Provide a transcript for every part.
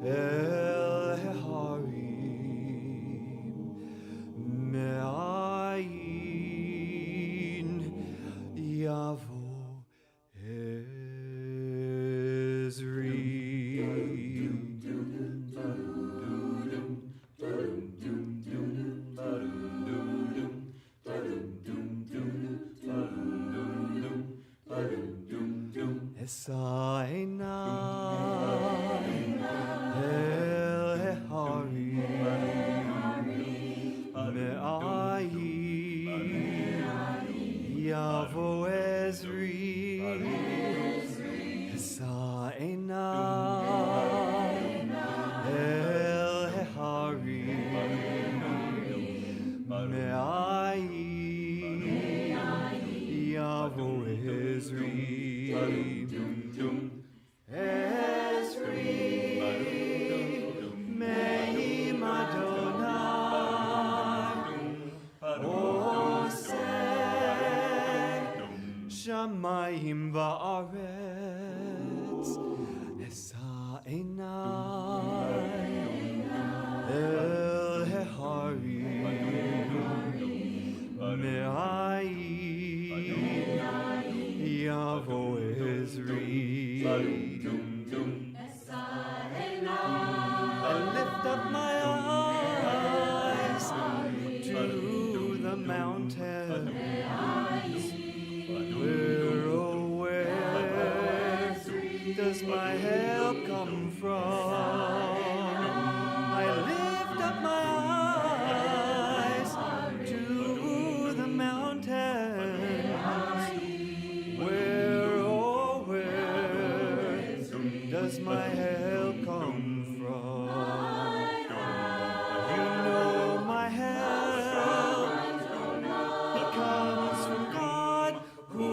El Harim Me'ayin Yavo Ezri. Esainai El Harim Me'ayin Yavo Ezri. Esainai El Harim Me'ayin Yavo Ezri. Ezri Me'im Adonai Oseh Shamayim Va'aretz. Esainai El Harim Me'ayin Yavo Ezri. I lift up my eyes to the mountains. Where does my help come from? I lift up my eyes to the mountains. Where does my help come from? You know my help, it comes from God who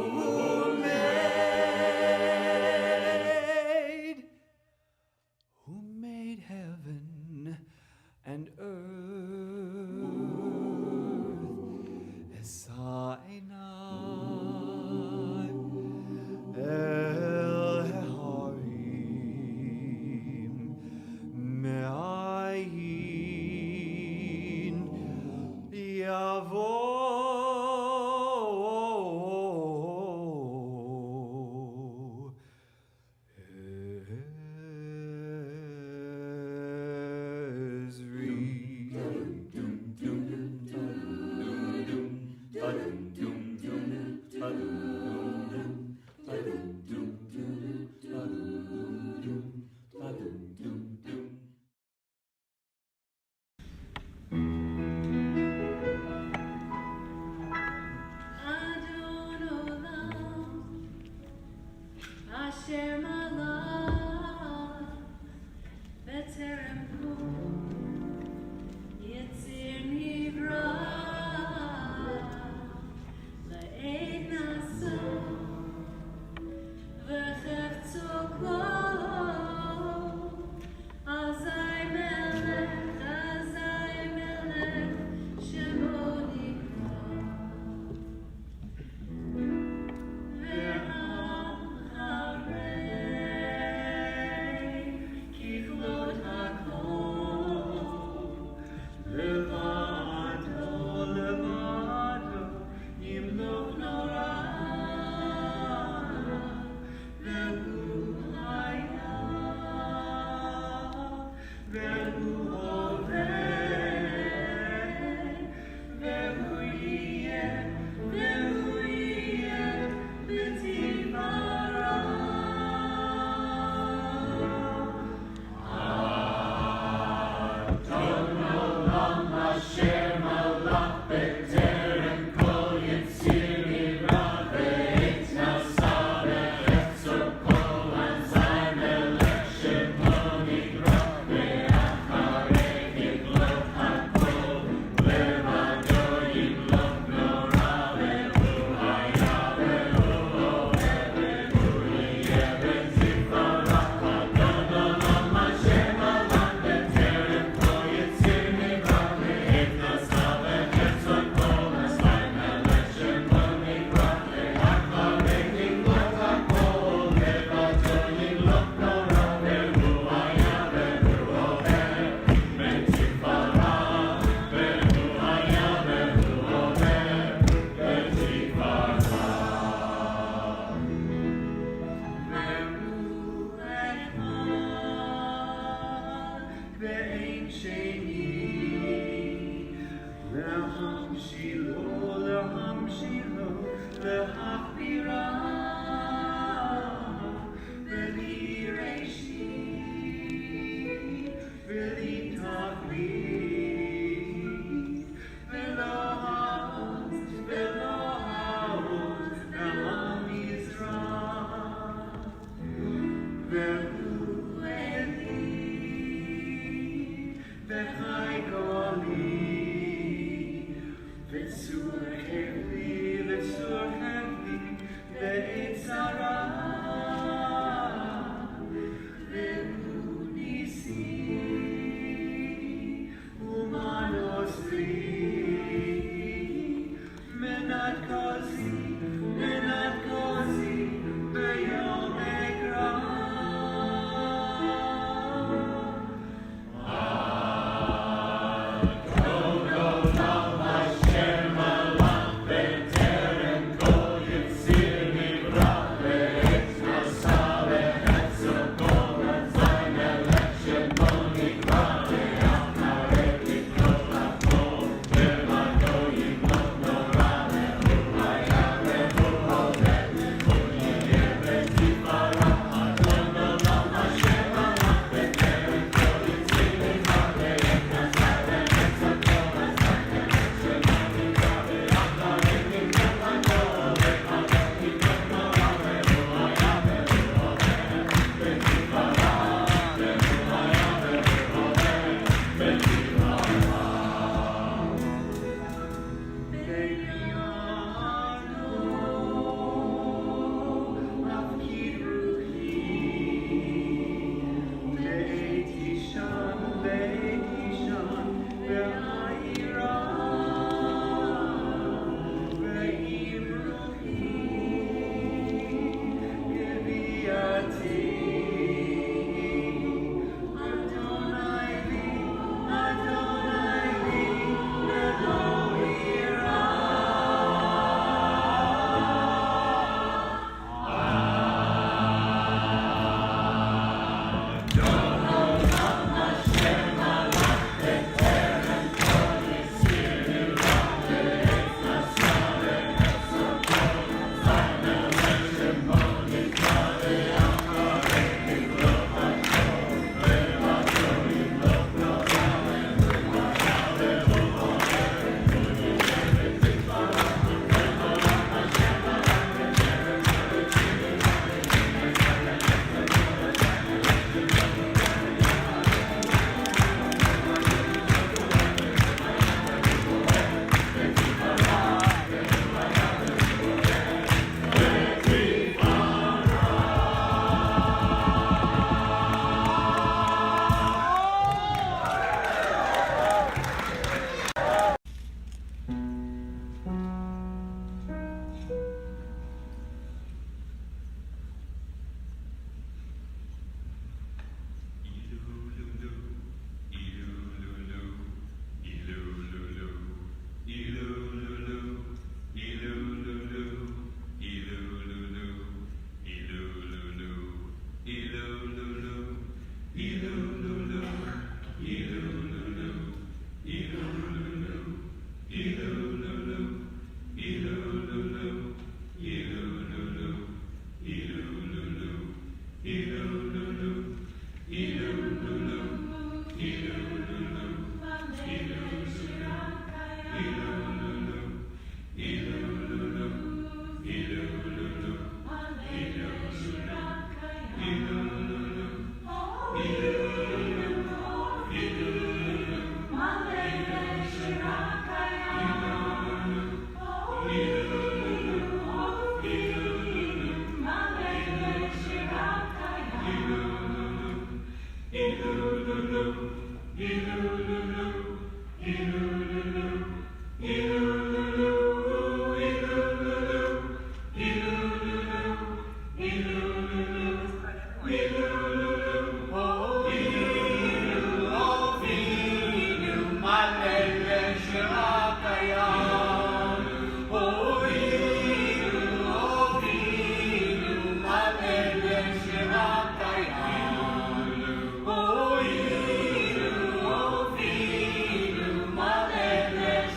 made heaven and earth. Esainai El Harim Me'ayin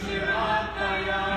Shirah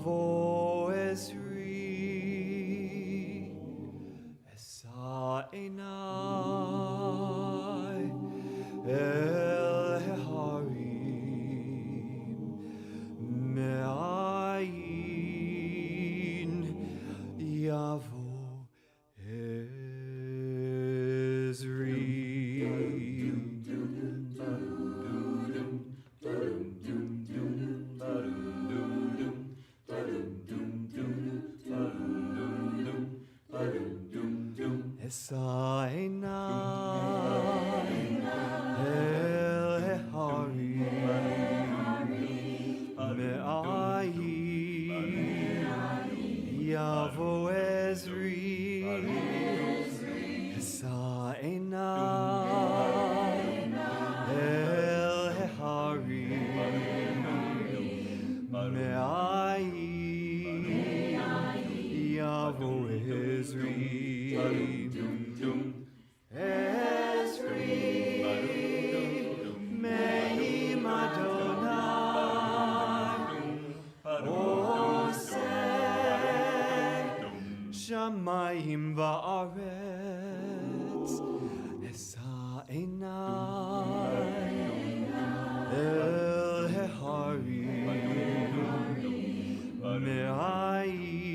Yavo Ezri Esa Enai El Heharim Me'ayin Yavo Ezri. Esa Enai El Heharim Me'ayin Yavo Ezri. Esa Enai El Heharim Me'ayin Yavo Ezri. Ezri Me'im Adonai Oseh Shamayim Va'aretz Esa Enai El Heharim Me'ayin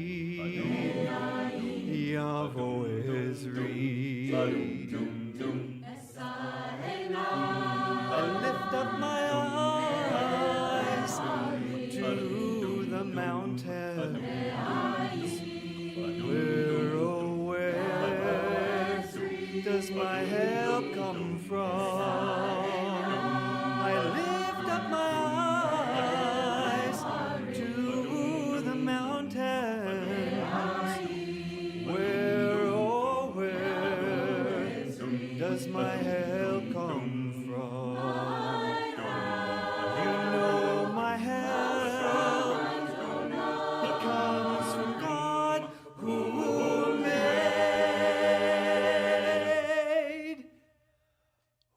Yavo Ezri. I lift up my eyes to the mountains. Where does my help come from? I lift up my eyes to the mountains. Where does my help come from? You know my help, it comes from God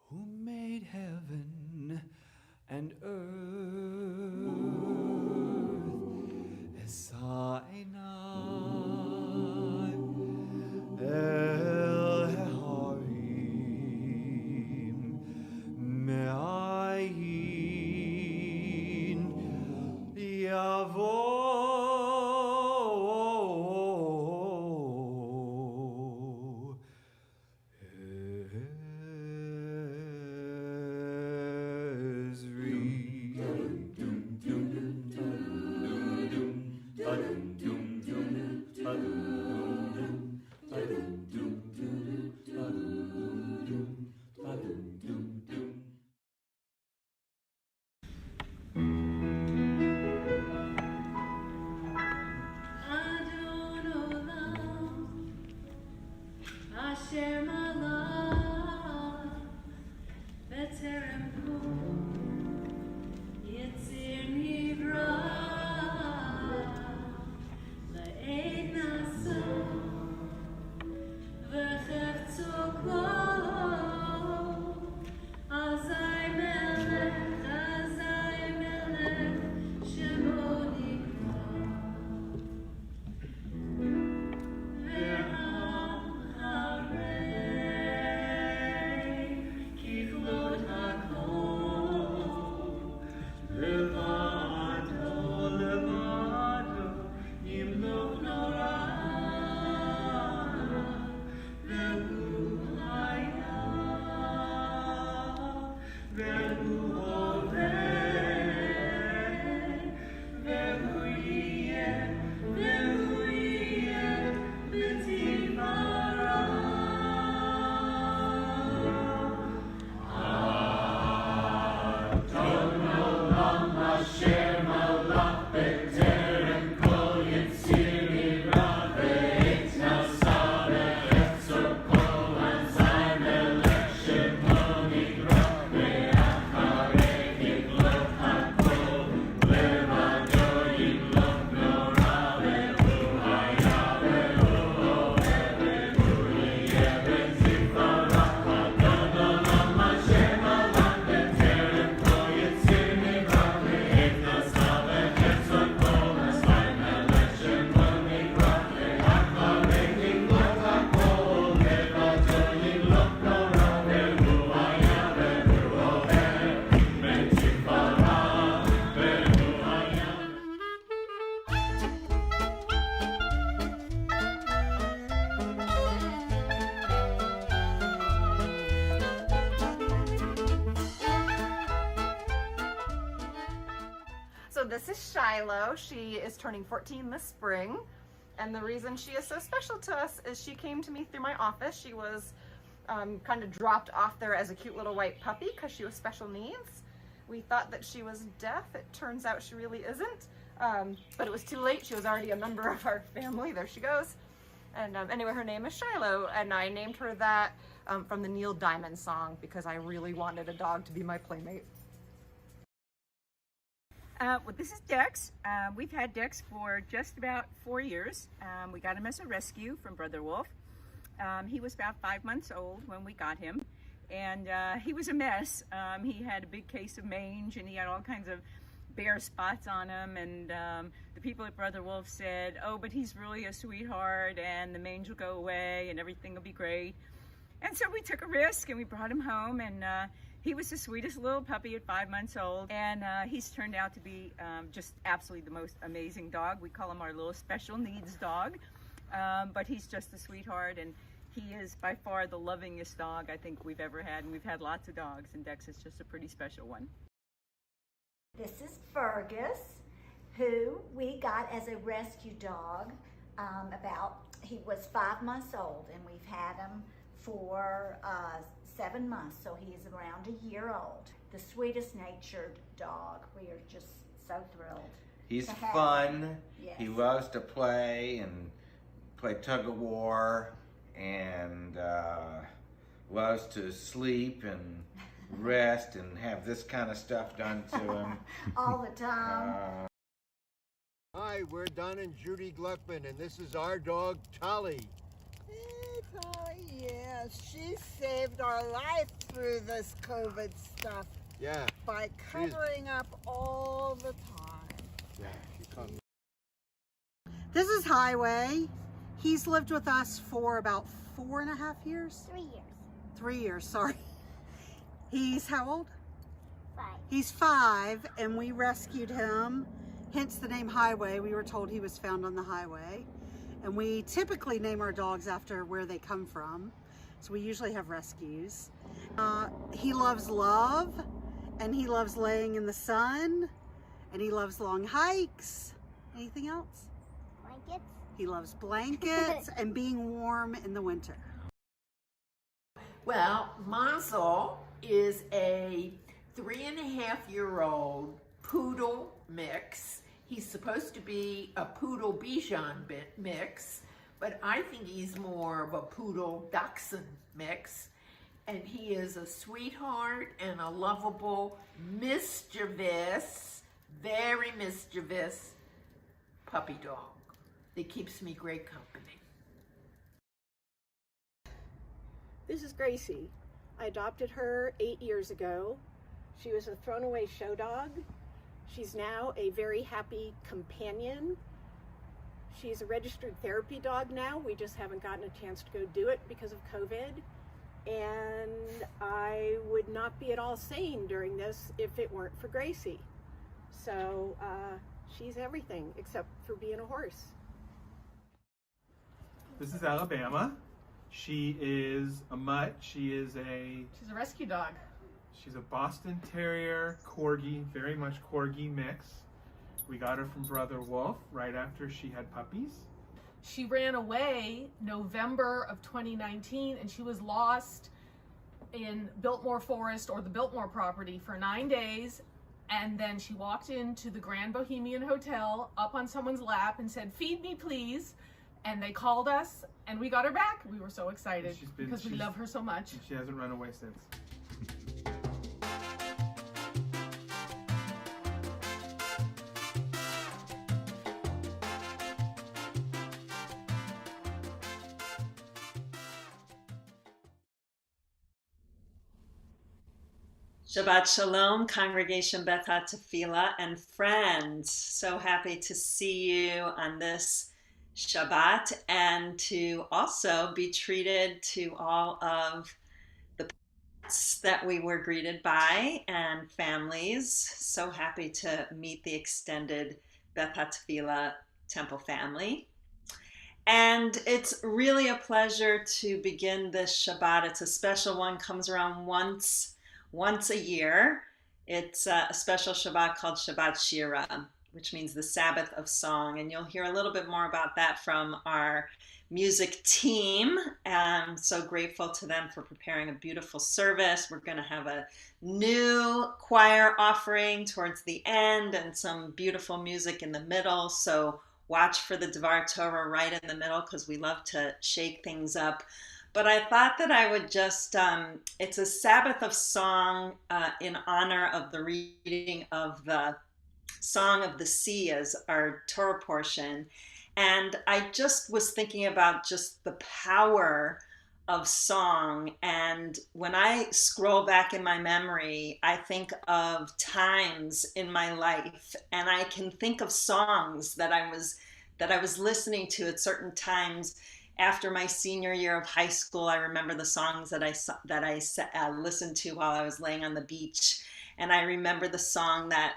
who made heaven and earth. Esa Enai El Heharim Me'ayin Yavo Ezri. So this is Shiloh. She is turning 14 this spring. And the reason she is so special to us is she came to me through my office. She was kind of dropped off there as a cute little white puppy because she was special needs. We thought that she was deaf. It turns out she really isn't. But it was too late. She was already a member of our family. There she goes. And anyway, her name is Shiloh, and I named her that from the Neil Diamond song because I really wanted a dog to be my playmate. Well, this is Dex. We've had Dex for just about 4 years. We got him as a rescue from Brother Wolf. He was about 5 months old when we got him, and he was a mess. He had a big case of mange, and he had all kinds of bare spots on him, and the people at Brother Wolf said, oh, but he's really a sweetheart, and the mange will go away, and everything will be great. And so we took a risk, and we brought him home, and he was the sweetest little puppy at 5 months old, and he's turned out to be just absolutely the most amazing dog. We call him our little special needs dog, but he's just a sweetheart, and he is by far the lovingest dog I think we've ever had, and we've had lots of dogs, and Dex is just a pretty special one. This is Fergus, who we got as a rescue dog he was 5 months old, and we've had him for 7 months, so he is around a year old. The sweetest natured dog. We are just so thrilled. He's fun. Yes. He loves to play and play tug of war, and loves to sleep and rest and have this kind of stuff done to him. All the time. Hi, we're Don and Judy Gluckman, and this is our dog, Tolly. Hey, Tolly, yes. She saved our life through this COVID stuff Yeah, by covering up all the time. yeah, she comes. This is Highway. He's lived with us for about 4.5 years. 3 years. 3 years, sorry. He's how old? 5. He's 5, and we rescued him, hence the name Highway. We were told he was found on the highway. And we typically name our dogs after where they come from. So we usually have rescues. He loves love, and he loves laying in the sun, and he loves long hikes. Anything else? Blankets. He loves blankets and being warm in the winter. Well, Mazel is a 3.5-year-old poodle mix. He's supposed to be a poodle Bichon mix, but I think he's more of a poodle Dachshund mix. And he is a sweetheart and a lovable, mischievous, very mischievous puppy dog that keeps me great company. This is Gracie. I adopted her 8 years ago. She was a thrown away show dog. She's now a very happy companion. She's a registered therapy dog now. We just haven't gotten a chance to go do it because of COVID. And I would not be at all sane during this if it weren't for Gracie. So she's everything except for being a horse. This is Alabama. She is a mutt. She's a rescue dog. She's a Boston Terrier Corgi, very much Corgi mix. We got her from Brother Wolf right after she had puppies. She ran away November of 2019, and she was lost in Biltmore Forest, or the Biltmore property, for 9 days. And then she walked into the Grand Bohemian Hotel up on someone's lap and said, "Feed me, please." And they called us, and we got her back. We were so excited because we love her so much. She hasn't run away since. Shabbat Shalom, Congregation Beth Tefillah, and friends. So happy to see you on this Shabbat and to also be treated to all of the pets that we were greeted by and families. So happy to meet the extended Beth Tefillah Temple family. And it's really a pleasure to begin this Shabbat. It's a special one, comes around once a year. It's a special Shabbat called Shabbat Shirah, which means the Sabbath of Song. And you'll hear a little bit more about that from our music team. I'm so grateful to them for preparing a beautiful service. We're going to have a new choir offering towards the end and some beautiful music in the middle. So watch for the Dvar Torah right in the middle because we love to shake things up. But I thought that I would just, it's a Sabbath of Song in honor of the reading of the Song of the Sea as our Torah portion. And I just was thinking about just the power of song. And when I scroll back in my memory, I think of times in my life, and I can think of songs that I was listening to at certain times. After my senior year of high school, I remember the songs that I listened to while I was laying on the beach. And I remember the song that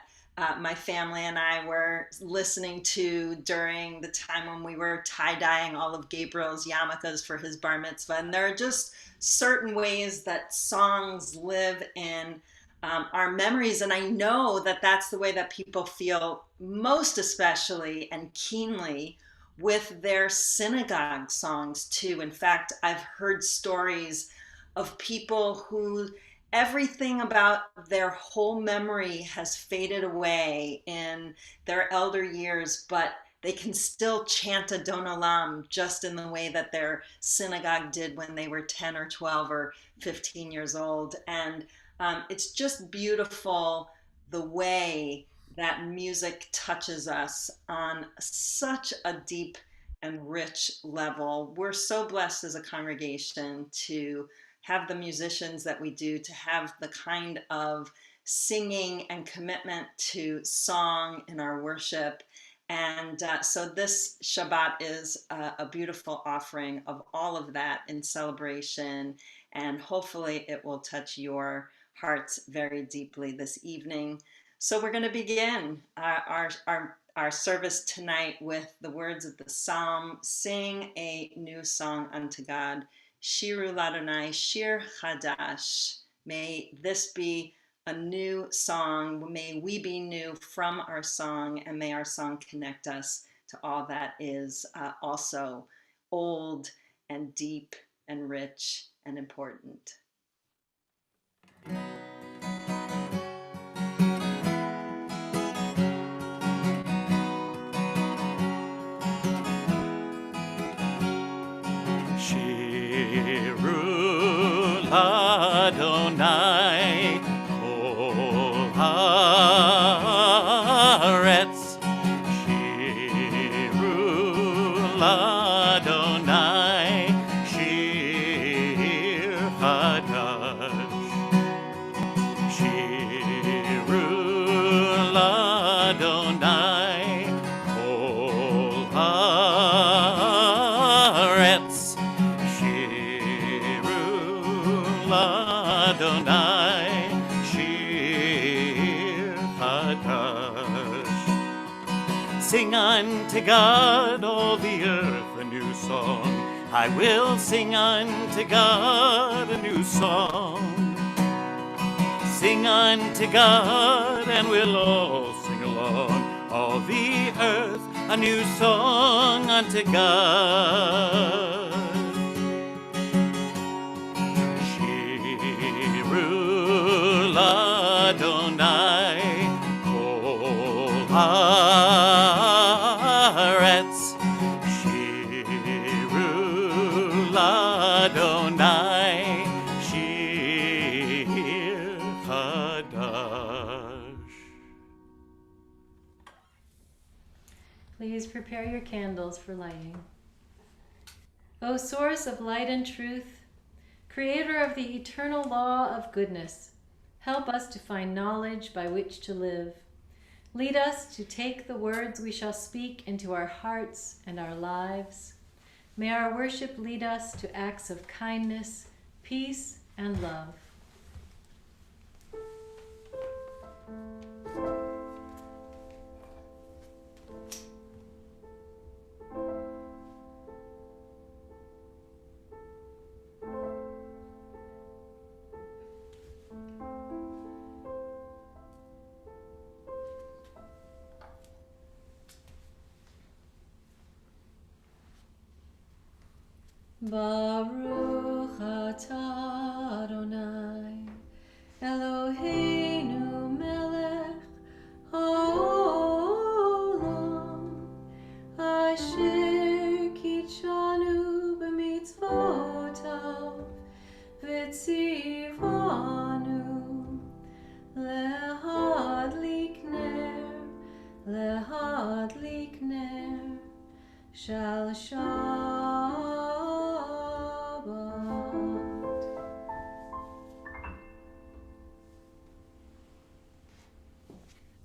my family and I were listening to during the time when we were tie-dyeing all of Gabriel's yarmulkes for his bar mitzvah. And there are just certain ways that songs live in our memories. And I know that that's the way that people feel most especially and keenly with their synagogue songs too. In fact, I've heard stories of people who everything about their whole memory has faded away in their elder years, but they can still chant Adon Olam just in the way that their synagogue did when they were 10 or 12 or 15 years old. And it's just beautiful the way that music touches us on such a deep and rich level. We're so blessed as a congregation to have the musicians that we do, to have the kind of singing and commitment to song in our worship. And so this Shabbat is a beautiful offering of all of that in celebration. And hopefully it will touch your hearts very deeply this evening. So we're going to begin our service tonight with the words of the Psalm, Sing a New Song unto God. Shiru Ladonai, Shir Chadash. May this be a new song. May we be new from our song, and may our song connect us to all that is also old and deep and rich and important. Shiru Ladonai Kol Haaretz. Shiru Ladonai Shir Chadash. Shiru Ladonai Kol Haaretz. Adonai Shir Chadash. Sing unto God, all the earth, a new song. I will sing unto God a new song. Sing unto God, and we'll all sing along. All the earth, a new song unto God. Adonai Kol Haaretz. Shiru Adonai Shir Chadash. Please prepare your candles for lighting. O source of light and truth, creator of the eternal law of goodness, help us to find knowledge by which to live. Lead us to take the words we shall speak into our hearts and our lives. May our worship lead us to acts of kindness, peace, and love. Baruch atah Adonai Eloheinu melech haolam asher kitshanu b'mitzvotav v'tzivanu lehadlik ner shal Shabbat.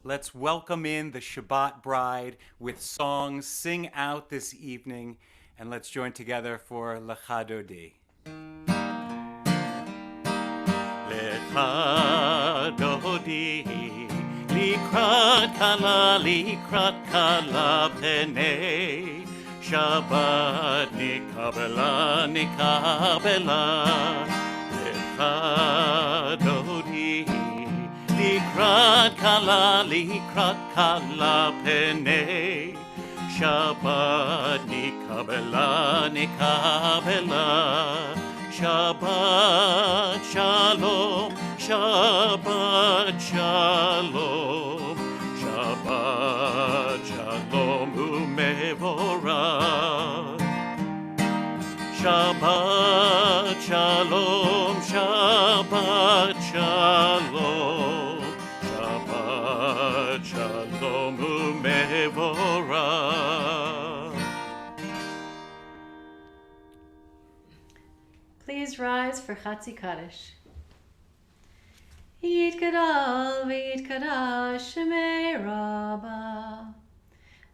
Let's welcome in the Shabbat bride with songs. Sing out this evening, and let's join together for Lecha Dodi. Lecha Dodi, likrat kala pnei Shabbat nikabela Lecha Dodi, likrat kala pnei Shabbat nikabela Shabbat shalom, Shabbat shalom, Shabbat shalom umevorach. Shabbat shalom, Shabbat shalom, Shabbat shalom umevorach. Please rise for Chatzi Kaddish. Yitgadal v'yitkadash Shemei Rabbah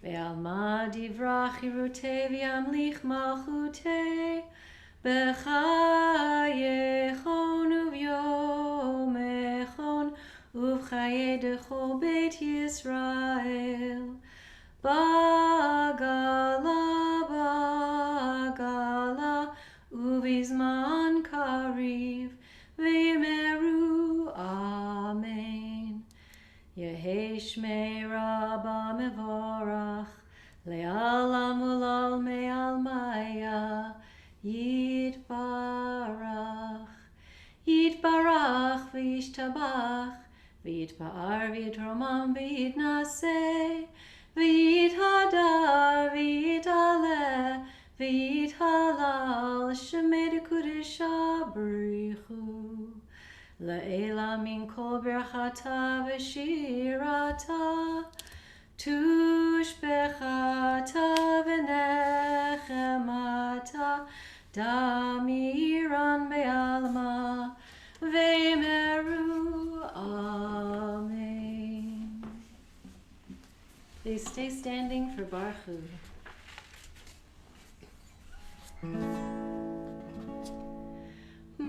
Ve'alma divrach hirutei v'yamlich malchutei B'chayechon u'vyomechon Uv'chayei dechol Beit Yisrael Bagala Uvizman kariv v'yimeru amen. Yehei shmei Rabbah mevorach le'alam ulal me'almaya yitbarach v'yishtabach v'yitpa'ar v'yitromam v'yitnaseh v'yithadar v'yitaleh V'yithalal Shemei Dekudesha B'richu La'ela min kol berachata v'shirata Tushbechata v'nechemata Damiran be'alma V'yimeru Amen. Please stay standing for Baruch Hu.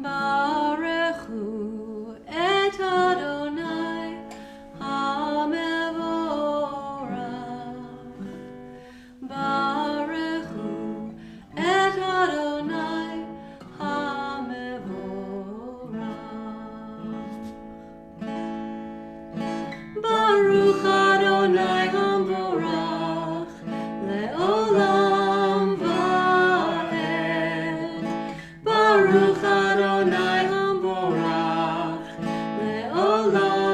Baruch Hu et Adonai HaMevorach. Baruch Hu et Adonai HaMevorach. Baruch Adonai HaMevorach le'olam va'ed. Baruch Adonai HaMevorach le'olam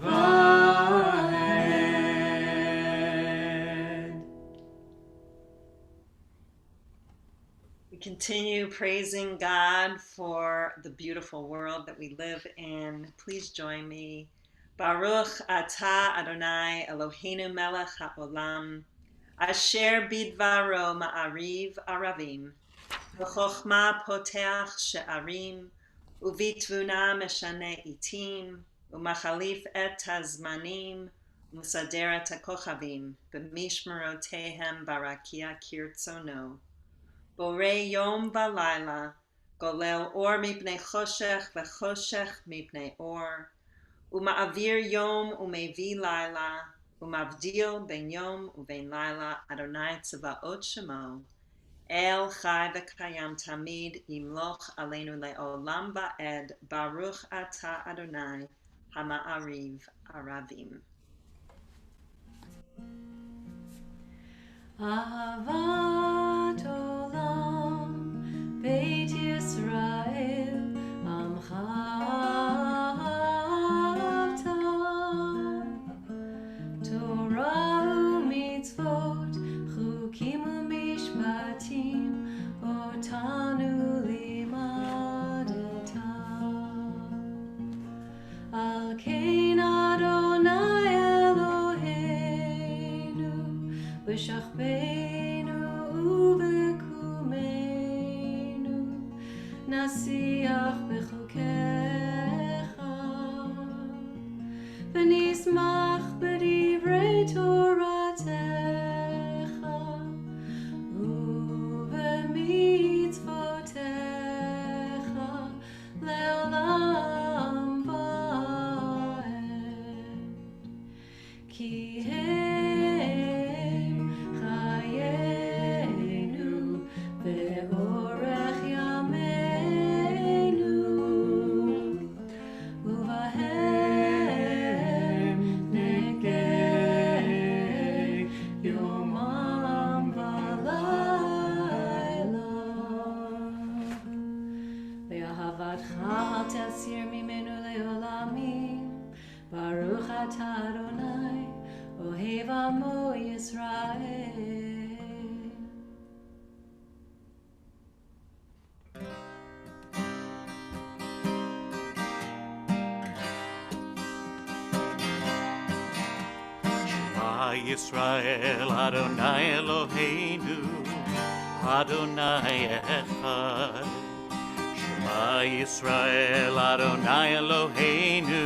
va'ed. We continue praising God for the beautiful world that we live in. Please join me. Baruch atah Adonai Eloheinu melech haolam asher bidvaro ma'ariv aravim v'chochma poteach she'arim uvitvuna meshane itim umachalif et hazmanim u'musader et hakochavim b'mishmerotehem barakia kirtzono borei yom v'layla golel or mipnei choshech v'choshech mipnei or Uma'avir yom umevi laila, umavdil ben yom uben laila, Adonai tzavaot shemo, El chai v'kayam tamid, yimloch aleinu le'olam va'ed, Baruch atah Adonai, hama'ariv aravim. Ahava olam, Beit Yisrael, Amcha Avta. Torah u'mitzvot, chukim u'mishpatim, otanu limadeta. Al kein Adonai Eloheinu, b'shachbeinu u'b'kumeinu, nasiach b'chukecha, v'nismach b'divrei Toratecha, u'b'mitzvotecha, le'olam va'ed. Ki hem chayenu ve'orech yameinu, uvahem negei yomam v'layla. Ve'ahavatcha tasir mimenu le'olamim, Baruch atah Adonai, Ohev Amo Yisrael. Shema Yisrael, Adonai Eloheinu, Adonai Echad. Shema Yisrael, Adonai Eloheinu,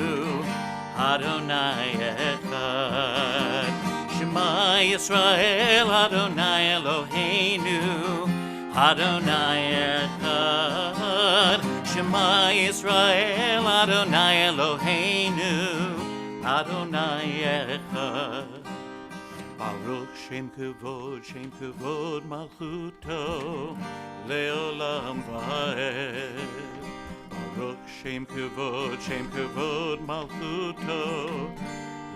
Adonai Echad. Shema Yisrael, Adonai Eloheinu, Adonai Echad. Shema Yisrael, Adonai Eloheinu, Adonai Echad. Baruch Shem Kavod Malchuto, Leolam Vaed. Baruch Shem Kavod Malchuto,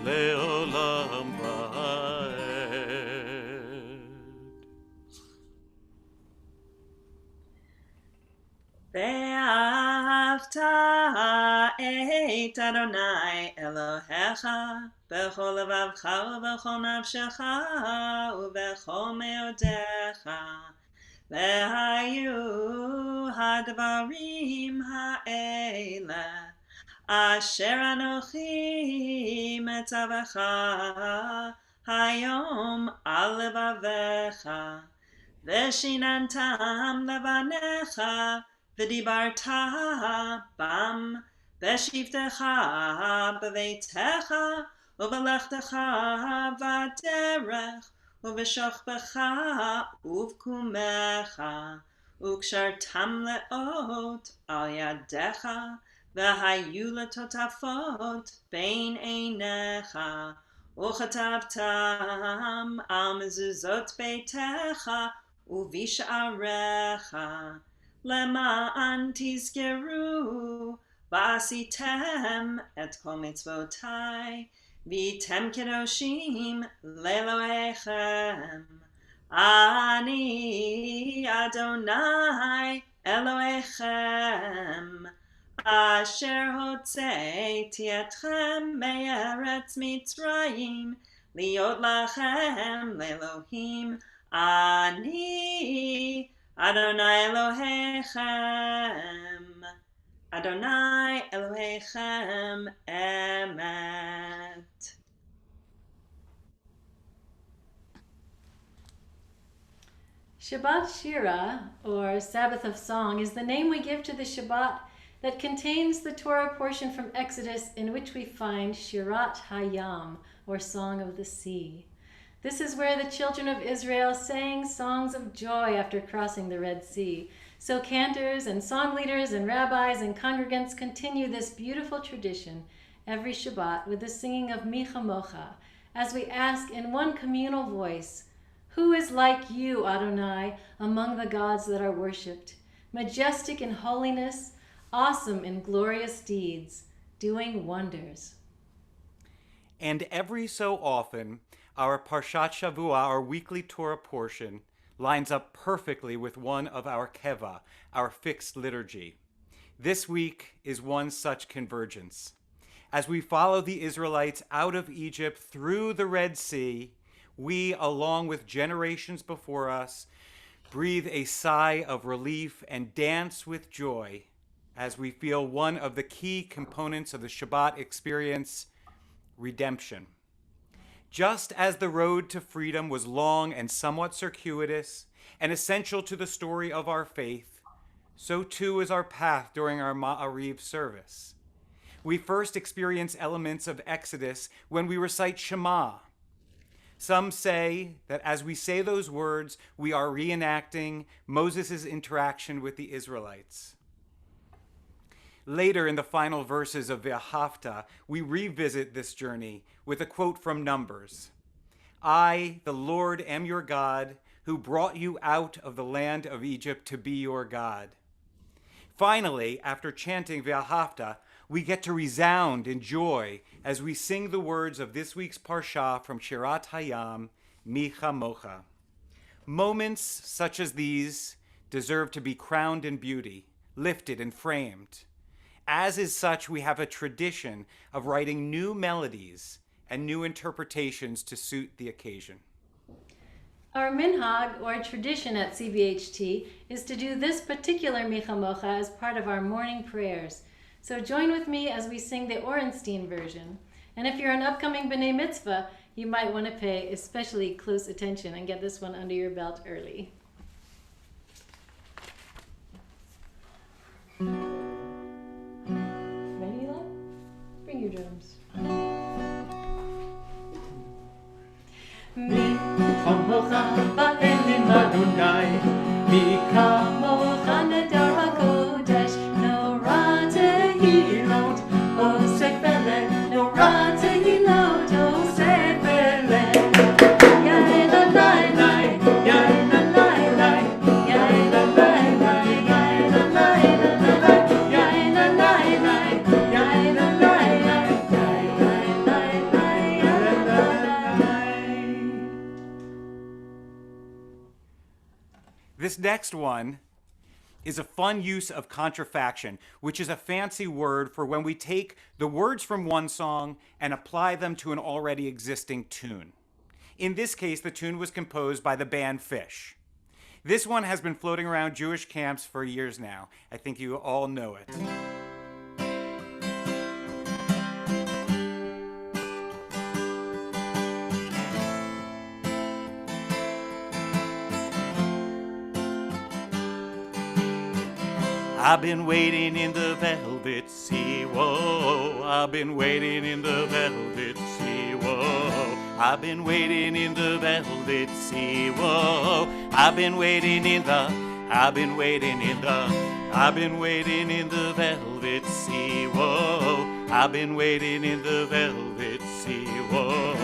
Leolam Vaed. Ve'ahavta et Adonai Elohecha b'chol levavcha u'b'chol nafshecha u'b'chol me'odecha. Ve'hayu hadvarim ha'ele asher anochi metzavecha hayom al levavecha. Veshinantam levanecha, v'dibarta bam, v'shivtecha b'veitecha, u'v'lechtecha v'derech, u'v'shochbecha uv'kumecha, u'kshartam le'ot al yadecha, v'hayu letotafot bein einecha, Uchatavtam al mezuzot beitecha uvish'arecha lema'an tizkeru v'asitem et kol mitzvotai v'tem kedoshim le'elohechem. Ani Adonai Elohechem Asher hotzeiti etchem me'eretz Mitzrayim liot lachem le'Elohim. Ani Adonai Elohechem, Adonai Elohechem emet. Shabbat Shirah, or Sabbath of Song, is the name we give to the Shabbat that contains the Torah portion from Exodus in which we find Shirat Hayam, or Song of the Sea. This is where the children of Israel sang songs of joy after crossing the Red Sea. So cantors and song leaders and rabbis and congregants continue this beautiful tradition every Shabbat with the singing of Mi Chamocha, as we ask in one communal voice, who is like you, Adonai, among the gods that are worshipped, majestic in holiness, awesome in glorious deeds, doing wonders. And every so often, our Parshat Shavua, our weekly Torah portion, lines up perfectly with one of our keva, our fixed liturgy. This week is one such convergence. As we follow the Israelites out of Egypt through the Red Sea, we, along with generations before us, breathe a sigh of relief and dance with joy as we feel one of the key components of the Shabbat experience, redemption. Just as the road to freedom was long and somewhat circuitous and essential to the story of our faith, so too is our path during our Ma'ariv service. We first experience elements of Exodus when we recite Shema. Some say that as we say those words, we are reenacting Moses' interaction with the Israelites. Later in the final verses of Ve'ahavta, we revisit this journey with a quote from Numbers. I, the Lord, am your God, who brought you out of the land of Egypt to be your God. Finally, after chanting Ve'ahavta, we get to resound in joy as we sing the words of this week's Parsha from Shirat Hayam, Mi Chamocha. Moments such as these deserve to be crowned in beauty, lifted and framed. As is such, we have a tradition of writing new melodies and new interpretations to suit the occasion. Our minhag, or tradition at CBHT, is to do this particular Mi Chamocha as part of our morning prayers. So join with me as we sing the Orenstein version. And if you're an upcoming B'nai Mitzvah, you might want to pay especially close attention and get this one under your belt early. Ready, Eli? Bring your drums. Mi chamocha ba'elim Adonai, mi kamocha nedar hakodesh, norah tehilot, osef eleh, norah tehilot, osef eleh. Yael alayla, yael alayla, yael alayla, yael alayla, yael alayla, yael alayla, yael alayla. This next one is a fun use of contrafaction, which is a fancy word for when we take the words from one song and apply them to an already existing tune. In this case, the tune was composed by the band Fish. This one has been floating around Jewish camps for years now. I think you all know it. I've been waiting in the velvet sea, whoa. I've been waiting in the velvet sea, whoa. I've been waiting in the velvet sea, whoa. I've been waiting in the, I've been waiting in the, I've been waiting in the velvet sea, whoa. I've been waiting in the velvet sea, whoa.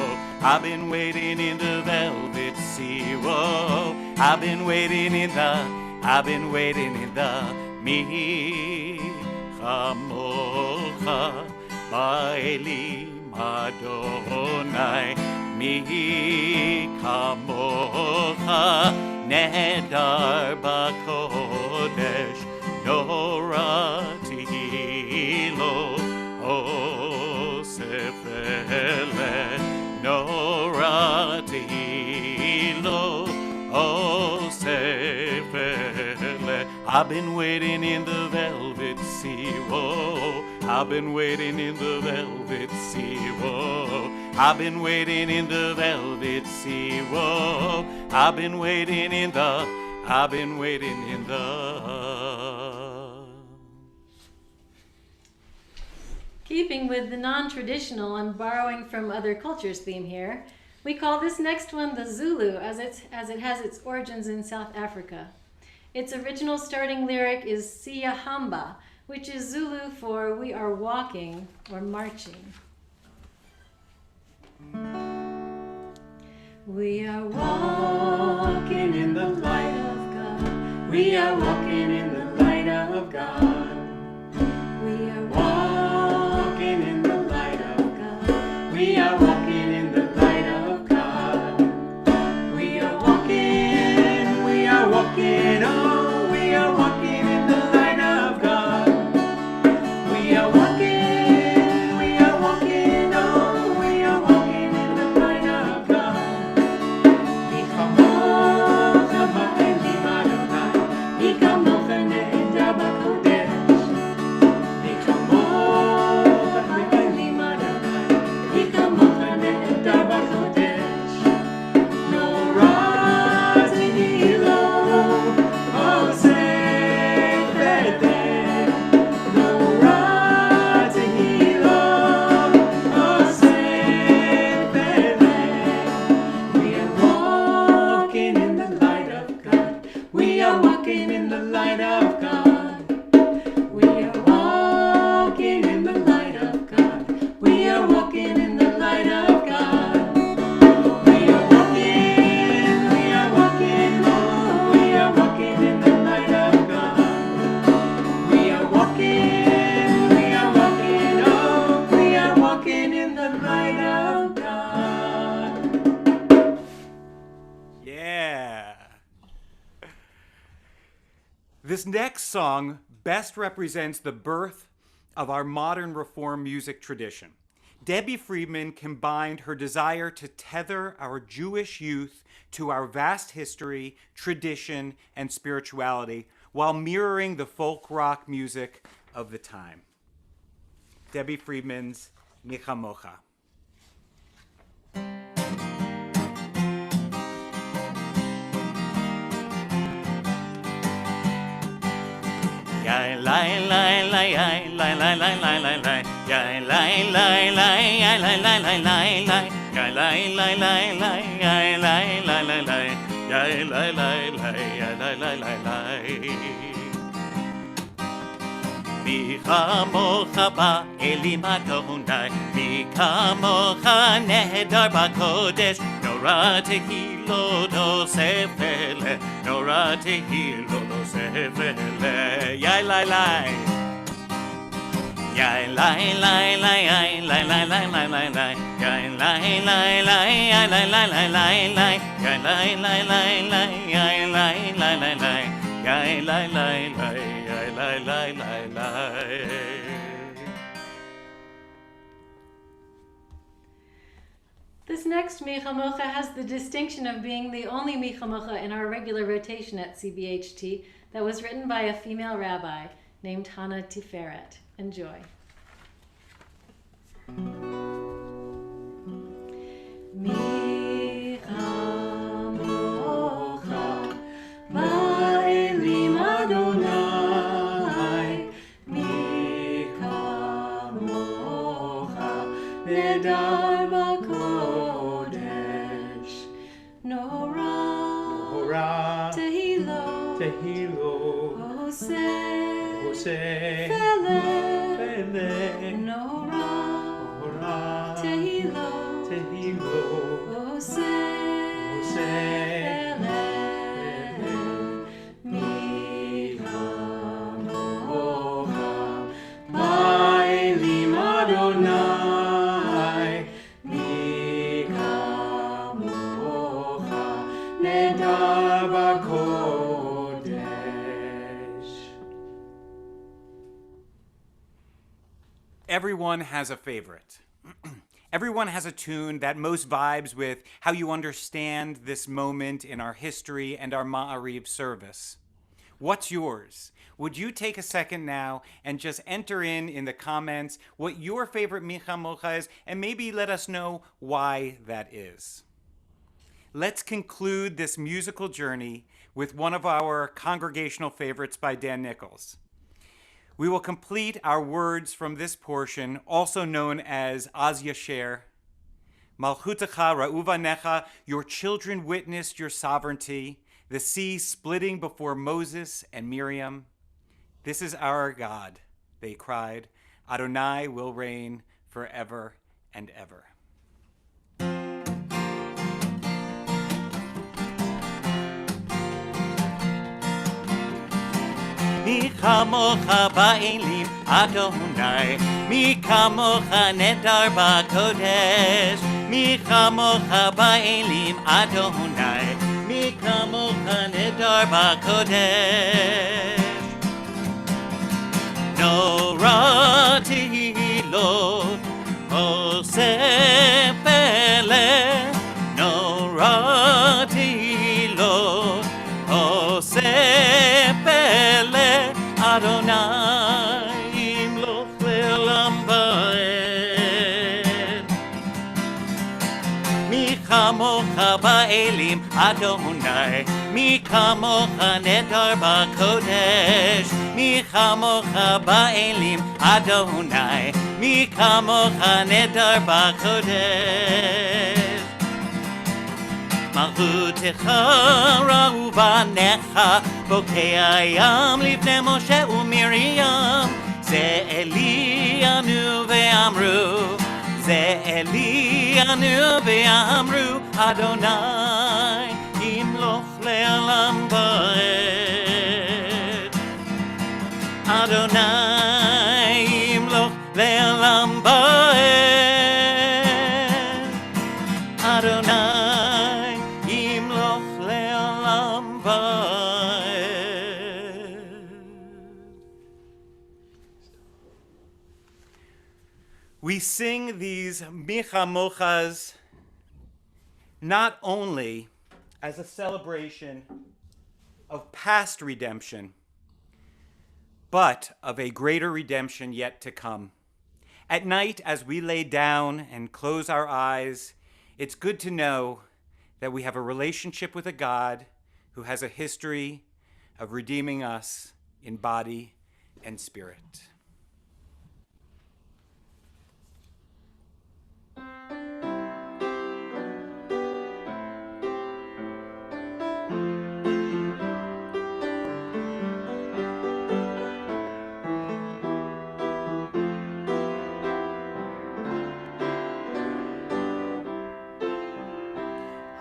I've been waiting in the velvet sea, whoa. I've been waiting in the, I've been waiting in the, Mi chamocha ba'elim Adonai, mi chamocha nedar b'kodesh, norah tehilot, osef eleh, norah tehilot, osef eleh. I've been waiting in the velvet sea, whoa. I've been waiting in the velvet sea, whoa. I've been waiting in the velvet sea, whoa. I've been waiting in the, I've been waiting in the. Keeping with the non-traditional and borrowing from other cultures theme here, we call this next one the Zulu, as it has its origins in South Africa. Its original starting lyric is Siyahamba, which is Zulu for we are walking or marching. We are walking in the light of God. We are walking in the light of God. We are walking in the light of God. We are walking in the light of God. We are walking This next song best represents the birth of our modern Reform music tradition. Debbie Friedman combined her desire to tether our Jewish youth to our vast history, tradition, and spirituality while mirroring the folk rock music of the time. Debbie Friedman's Mi Chamocha. Yai lai lai lai yai lai lai lai lai lai lai yai lai lai lai yai lai lai lai lai lai yai lai lai lai lai yai lai lai lai lai yai lai lai lai yai lai lai lai lai Mi chamocha ba'elim Adonai Mi chamocha nehedar b'kodesh Nora tehilo no sefele Nora tehilo no sefele Yai lai lai Yai lai lai lai yai lai lai lai lai lai lai Yai lai lai lai yai lai lai lai lai lai Yai lai lai lai lai yai lai lai lai lai Yai lai lai lai yai lai lai lai lai This next Mi Chamocha has the distinction of being the only Mi Chamocha in our regular rotation at CBHT that was written by a female rabbi named Hannah Tiferet. Enjoy. Mi Chamocha ba'elim Adonai Mi Chamocha nedar b'kodesh Nora Tehilo Hoseh Fele Nora Tehilo Hoseh Fele Mi Chamocha ba'elim Adonai Mi Chamocha nedar b'kodesh. Everyone has a favorite. Everyone has a tune that most vibes with how you understand this moment in our history and our Ma'ariv service. What's yours? Would you take a second now and just enter in the comments what your favorite Mi Chamocha is, and maybe let us know why that is. Let's conclude this musical journey with one of our congregational favorites by Dan Nichols. We will complete our words from this portion, also known as Az Yasher. Malchutecha ra'u vanecha, your children witnessed your sovereignty, the sea splitting before Moses and Miriam. This is our God, they cried. Adonai will reign forever and ever. Mi chamocha ba'elim Adonai Mi chamocha nedar b'kodesh Mi chamocha ba'elim Adonai Mi chamocha nedar b'kodesh Nora tehilot Hoseh Pele Nora tehilot Hoseh Pele Adonai imloch le'olam va'ed Mi chamocha ba'elim Adonai Mi chamocha nedar b'kodesh Mi chamocha ba'elim Adonai Mi chamocha nedar b'kodesh Malchutecha ra'u vanecha Bokei hayam lifnei Moshe u'Miriam Ze Elianu ve'amru Ze Elianu ve'amru Adonai imloch le'olam va'ed Adonai imloch le'olam va'ed Adonai imloch le'olam va'ed We sing these Micha Mochas not only as a celebration of past redemption, but of a greater redemption yet to come. At night, as we lay down and close our eyes, it's good to know that we have a relationship with a God who has a history of redeeming us in body and spirit.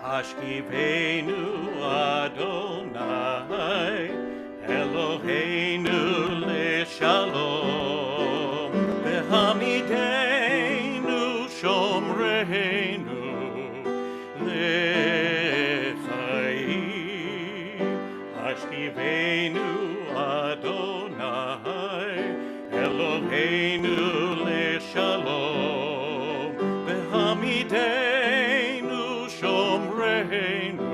Hashkivenu Adonai Eloheinu leshalom V'hamidenu shomreinu lechayim Hashkivenu Adonai Eloheinu leshalom V'hamidenu shomreinu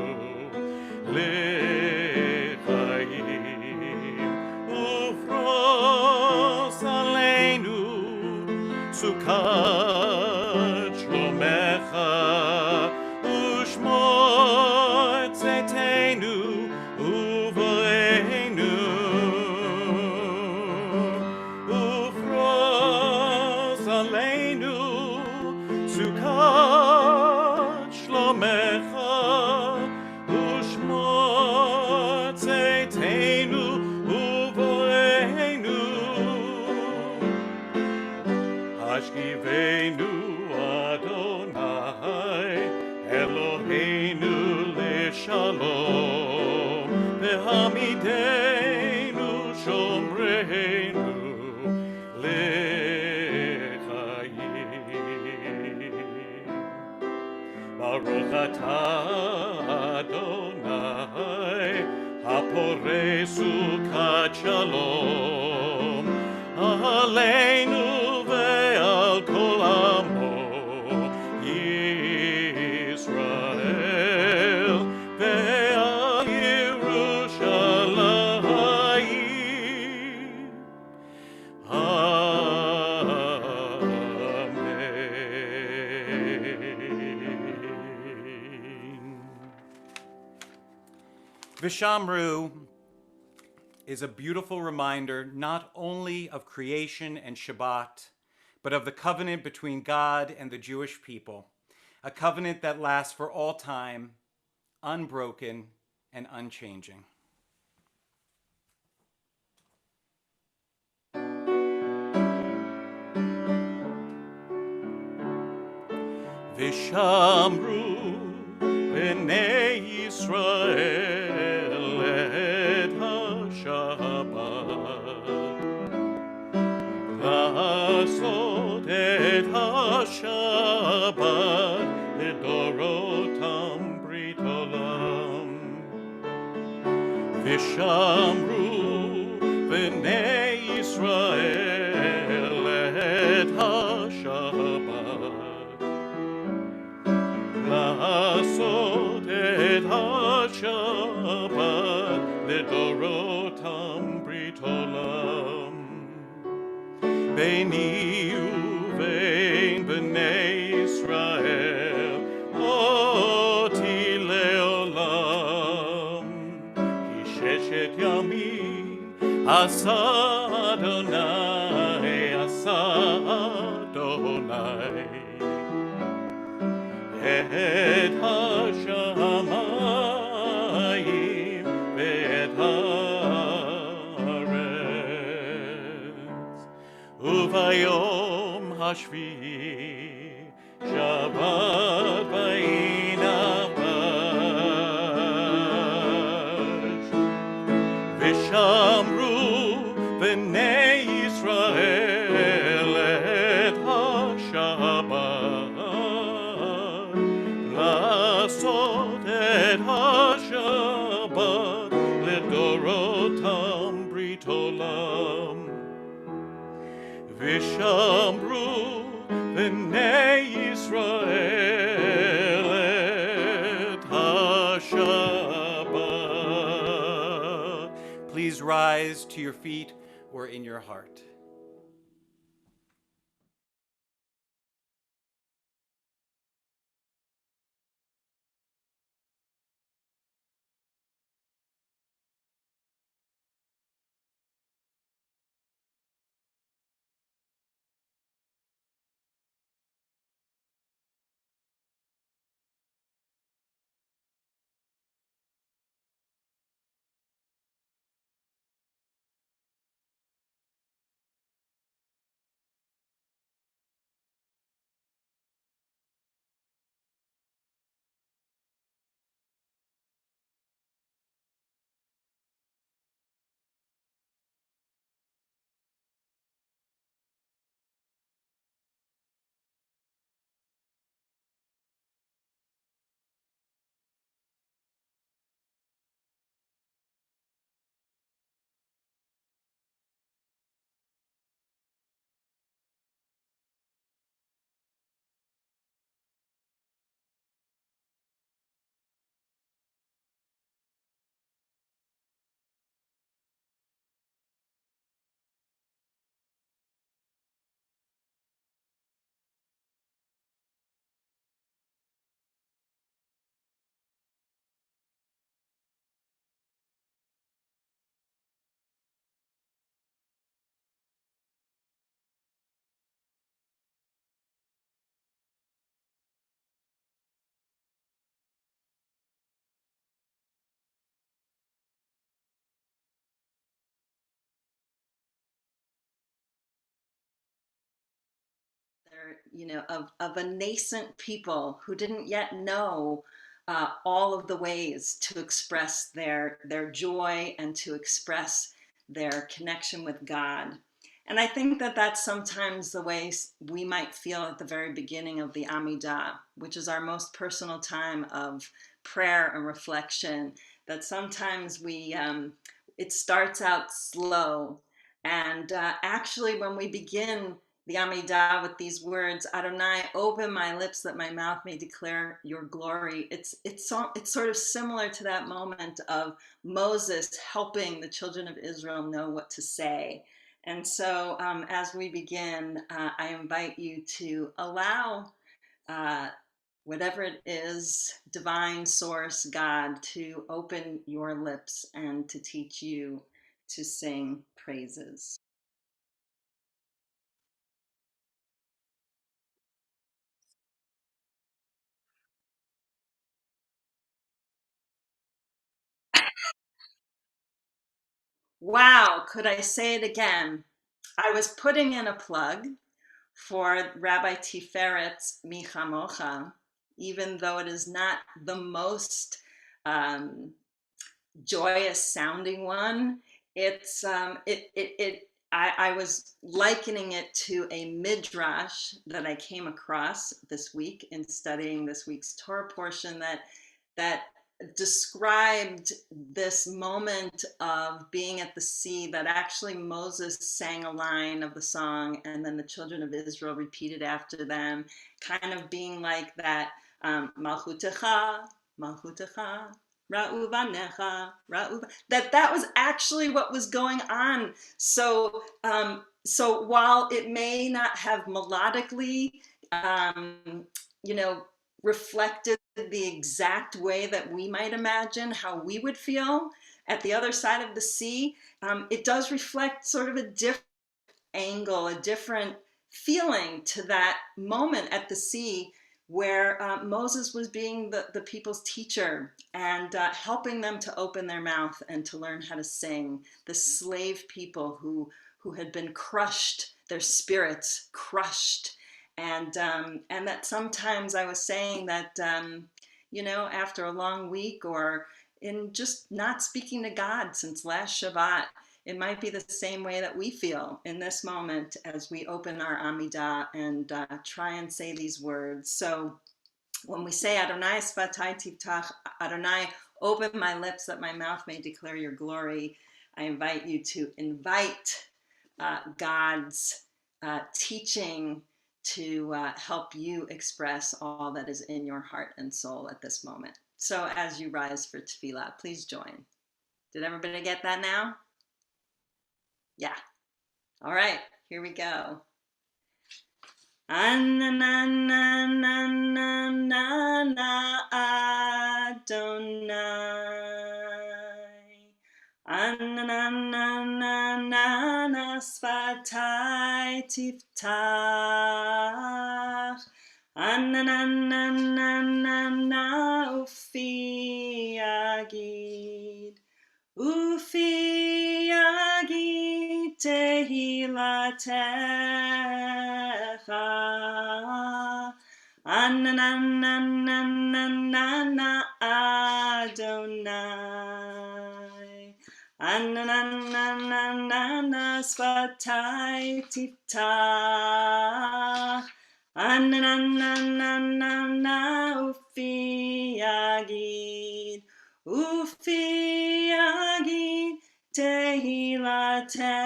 lechayim ufros aleinu sukat shlomecha ushmor tzetenu uvoreinu ufros aleinu sukat shlomecha ushmor tzetenu uvoreinu Hashkivenu Adonai Eloheinu leshalom V'hamidenu shomreinu lechayim Baruch atah Adonai Haporei sukat shalom Aleinu ve'al kol amo Yisrael ve'al Yerushalayim Amen. Vishamru is a beautiful reminder not only of creation and Shabbat, but of the covenant between God and the Jewish people, a covenant that lasts for all time, unbroken and unchanging. Vishamru b'nei Yisrael et ha-Shabbat לעשות את השבת לדורותם ברית עולם ושמרו בני ישראל את השבת לעשות את השבת לדורותם ברית עולם ביני ובין בני ישראל אותי לעולם כי ששת ימים עשה אדוני את השמיים ואת הארץ וביום השביעי שבת וינפש ושמרו בני ישראל את השבת לעשות את השבת לדורותם ברית עולם ושמרו B'nai Yisrael et HaShabbat. Please rise to your feet or in your heart. Of a nascent people who didn't yet know all of the ways to express their joy and to express their connection with God. And I think that that's sometimes the way we might feel at the very beginning of the Amidah, which is our most personal time of prayer and reflection, that sometimes it starts out slow. And actually, when we begin the Amidah with these words, Adonai, open my lips that my mouth may declare your glory. It's sort of similar to that moment of Moses helping the children of Israel know what to say. And so as we begin, I invite you to allow whatever it is, divine source, God, to open your lips and to teach you to sing praises. Wow, could I say it again? I was putting in a plug for Rabbi Tiferet's Michamocha, even though it is not the most joyous sounding one. I was likening it to a midrash that I came across this week in studying this week's Torah portion that described this moment of being at the sea, that actually Moses sang a line of the song and then the children of Israel repeated after them, kind of being like that, Malchutecha, Malchutecha, Ra'u vanecha, that was actually what was going on. So while it may not have melodically, reflected the exact way that we might imagine how we would feel at the other side of the sea, it does reflect sort of a different angle, a different feeling to that moment at the sea where Moses was being the people's teacher and helping them to open their mouth and to learn how to sing. The slave people who had been crushed, their spirits crushed. And that sometimes I was saying that, after a long week or in just not speaking to God since last Shabbat, it might be the same way that we feel in this moment as we open our Amidah and try and say these words. So when we say Adonai Sfatai Tiftach, Adonai, open my lips that my mouth may declare your glory, I invite you to invite God's teaching to help you express all that is in your heart and soul at this moment. So as you rise for tefillah, please join. Did everybody get that now? Yeah. All right, here we go. Anananananana Adonai. Ananananana Sfatai Tiftach. Ananananana Ufi Agid. Ufi Agid Tehilatecha. Ananananana Adonai. Ananananana Sfatai Tiftach. Ananananana Ufi Agid. Ufi Agid Tehilatecha.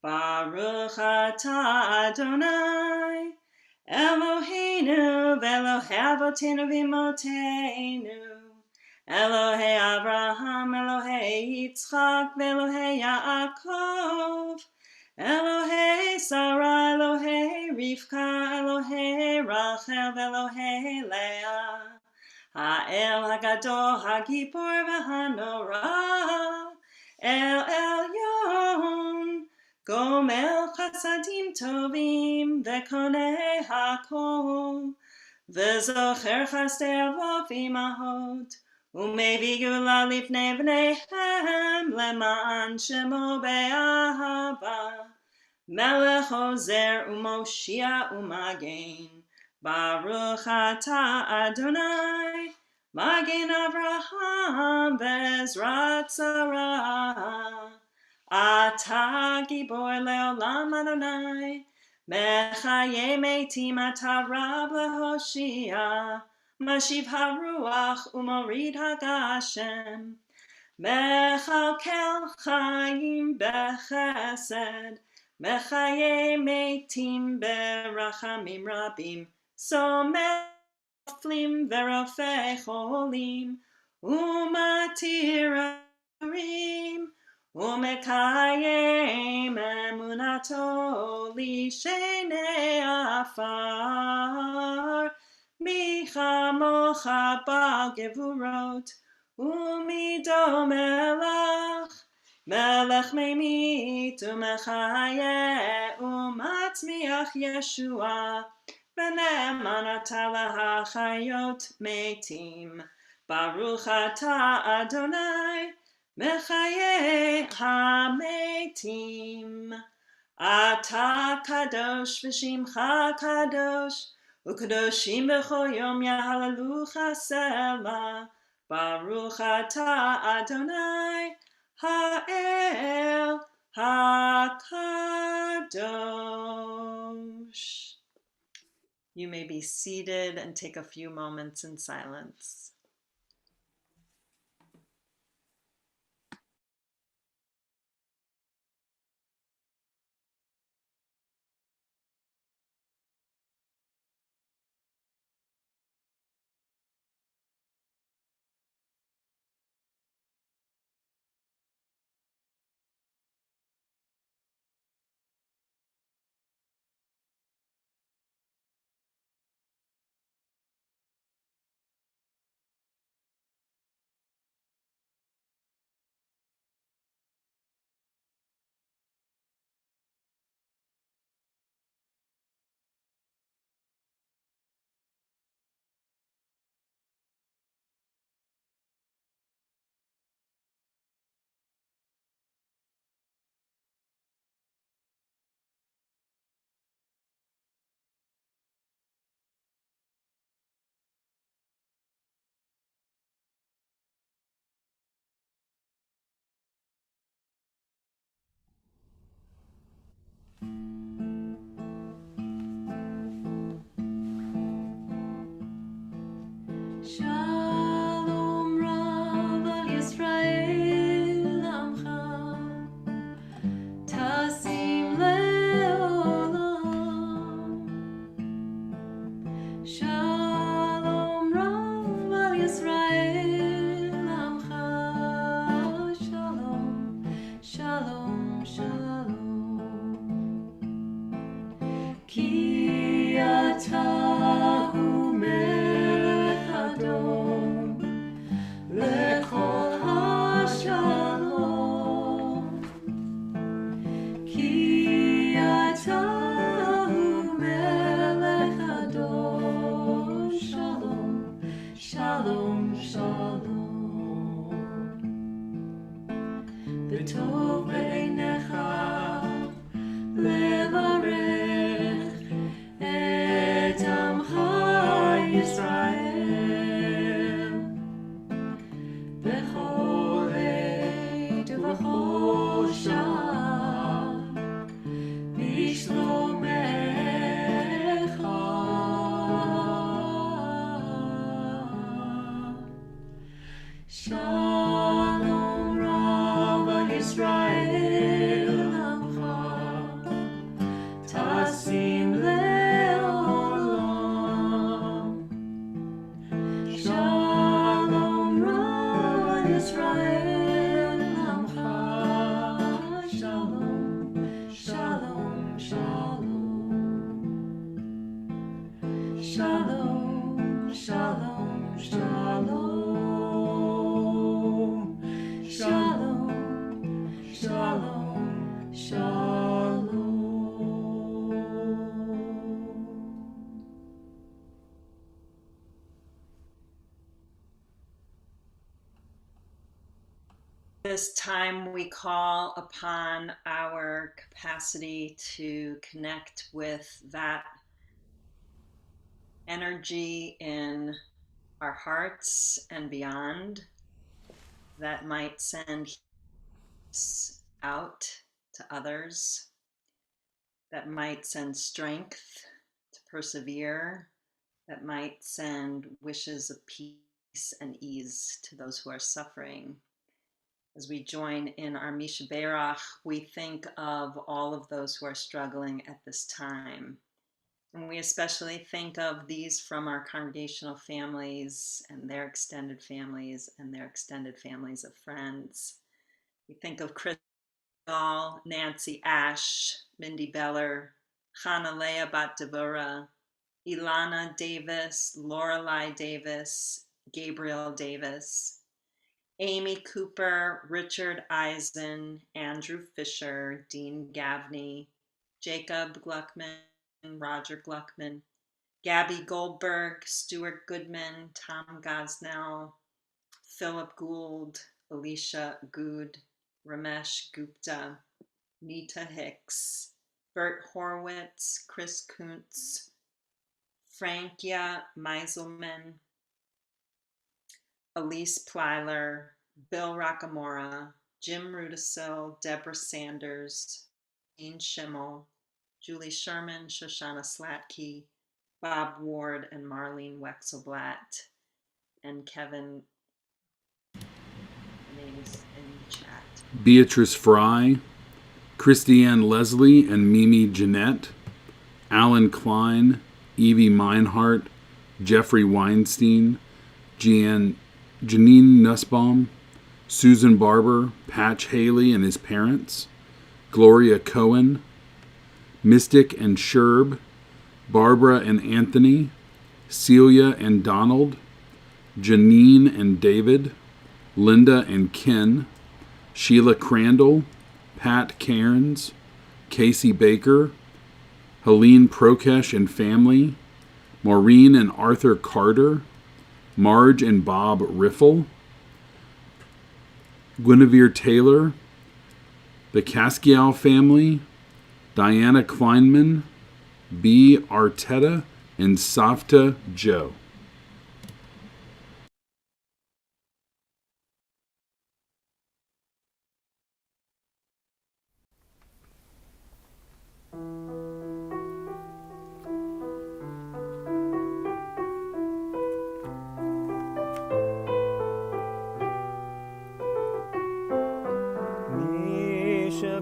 Baruch atah Adonai, Eloheinu v'Elohei Avotenu v'Imotenu, Elohei Avraham, Elohei Yitzchak, v'Elohei Yaakov, Elohei Sarah, Elohei Rivka, Elohei Rachel, v'Elohei Leah, Ha'el Hagadol, Hagibor v'Hanora, El Elyon, Gomel Chasadim Tovim, Vekonei HaKol, V'zocher Chasdei Avot v'Imahot, Umevi Gula Lifnei Bneihem, Leman Shemo Be'ahava, Melech Ozer Umoshia Umagen, Baruch atah Adonai, Magen Avraham Bezrat Sarah. Atah Gibor Leolam Adonai, Mechaye Metim atah Rab leHoshia, Mashiv HaRuach Umorid HaGashem, Mechalkel Chaim Bechesed, Mechaye Metim Berachamim Rabim, Somer Noflim Verofei Cholim, Umatir Arim, Umekayem emunato lishenei afar, michamocha bagevurot, umido melech, melech memit umechaye, umatzmiach Yeshua, v'ne'eman ata lahachayot metim, Baruch atah Adonai, Mechaye hametim, Ata kadosh v'shimcha kadosh, u'kadoshim b'chol yom yahalalucha sela, Baruch atah Adonai, ha'el hakadosh. You may be seated and take a few moments in silence. אתה הוא מלך הדור, שלום, שלום, שלום. וטוב בעיניך לברך את עמך ישראל בכל עת ובכל שעה בשלומך. שלום רב על ישראל עמך, תשים לעולם. שלום רב על ישראל עמך, שלום, שלום, שלום. שלום, שלום, שלום. Shalom, shalom, shalom. This time we call upon our capacity to connect with that energy in our hearts and beyond that might send us out to others, that might send strength to persevere, that might send wishes of peace and ease to those who are suffering. As we join in our Misha Berach, we think of all of those who are struggling at this time. And we especially think of these from our congregational families and their extended families and their extended families of friends. We think of Chris Gall, Nancy Ash, Mindy Beller, Chana Leah Bat Devorah, Ilana Davis, Lorelei Davis, Gabriel Davis, Amy Cooper, Richard Eisen, Andrew Fisher, Dean Gavney, Jacob Gluckman, Roger Gluckman, Gabby Goldberg, Stuart Goodman, Tom Gosnell, Philip Gould, Alicia Good, Ramesh Gupta, Nita Hicks, Bert Horwitz, Chris Kuntz, Frankia Meiselman, Elise Plyler, Bill Rockamora, Jim Rudisil, Deborah Sanders, Dean Schimmel, Julie Sherman, Shoshana Slatke, Bob Ward, and Marlene Wexelblatt, and Kevin, names in chat. Beatrice Fry, Christiane Leslie and Mimi Jeanette, Alan Klein, Evie Meinhardt, Jeffrey Weinstein, Janine Nussbaum, Susan Barber, Patch Haley and his parents, Gloria Cohen, Mystic and Sherb, Barbara and Anthony, Celia and Donald, Janine and David, Linda and Ken, Sheila Crandall, Pat Cairns, Casey Baker, Helene Prokesh and family, Maureen and Arthur Carter, Marge and Bob Riffle, Guinevere Taylor, the Kaskiel family, Diana Kleinman, B. Arteta, and Safta Joe.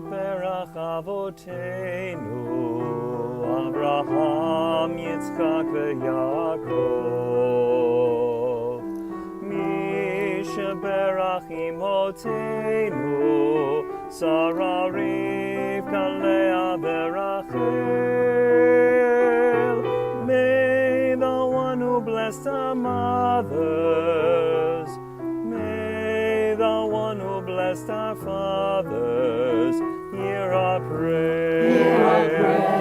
Perach Avotenu, Abraham, Yitzchak, veYaakov. Misha Perach Imotenu, Sarah, Rivka, Leah, Rachel. May the one who blessed our mothers, may the one who blessed our fathers, hear our prayer. Hear our prayer.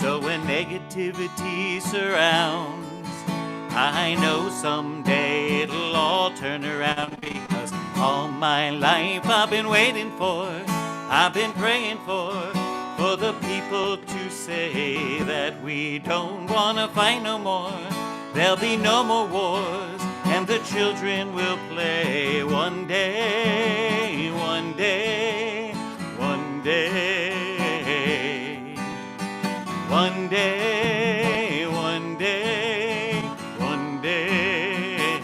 So when negativity surrounds, I know someday it'll all turn around, because all my life I've been waiting for, I've been praying for the people to say that we don't wanna fight no more. There'll be no more wars, and the children will play one day, one day, one day, one day, one day, one day.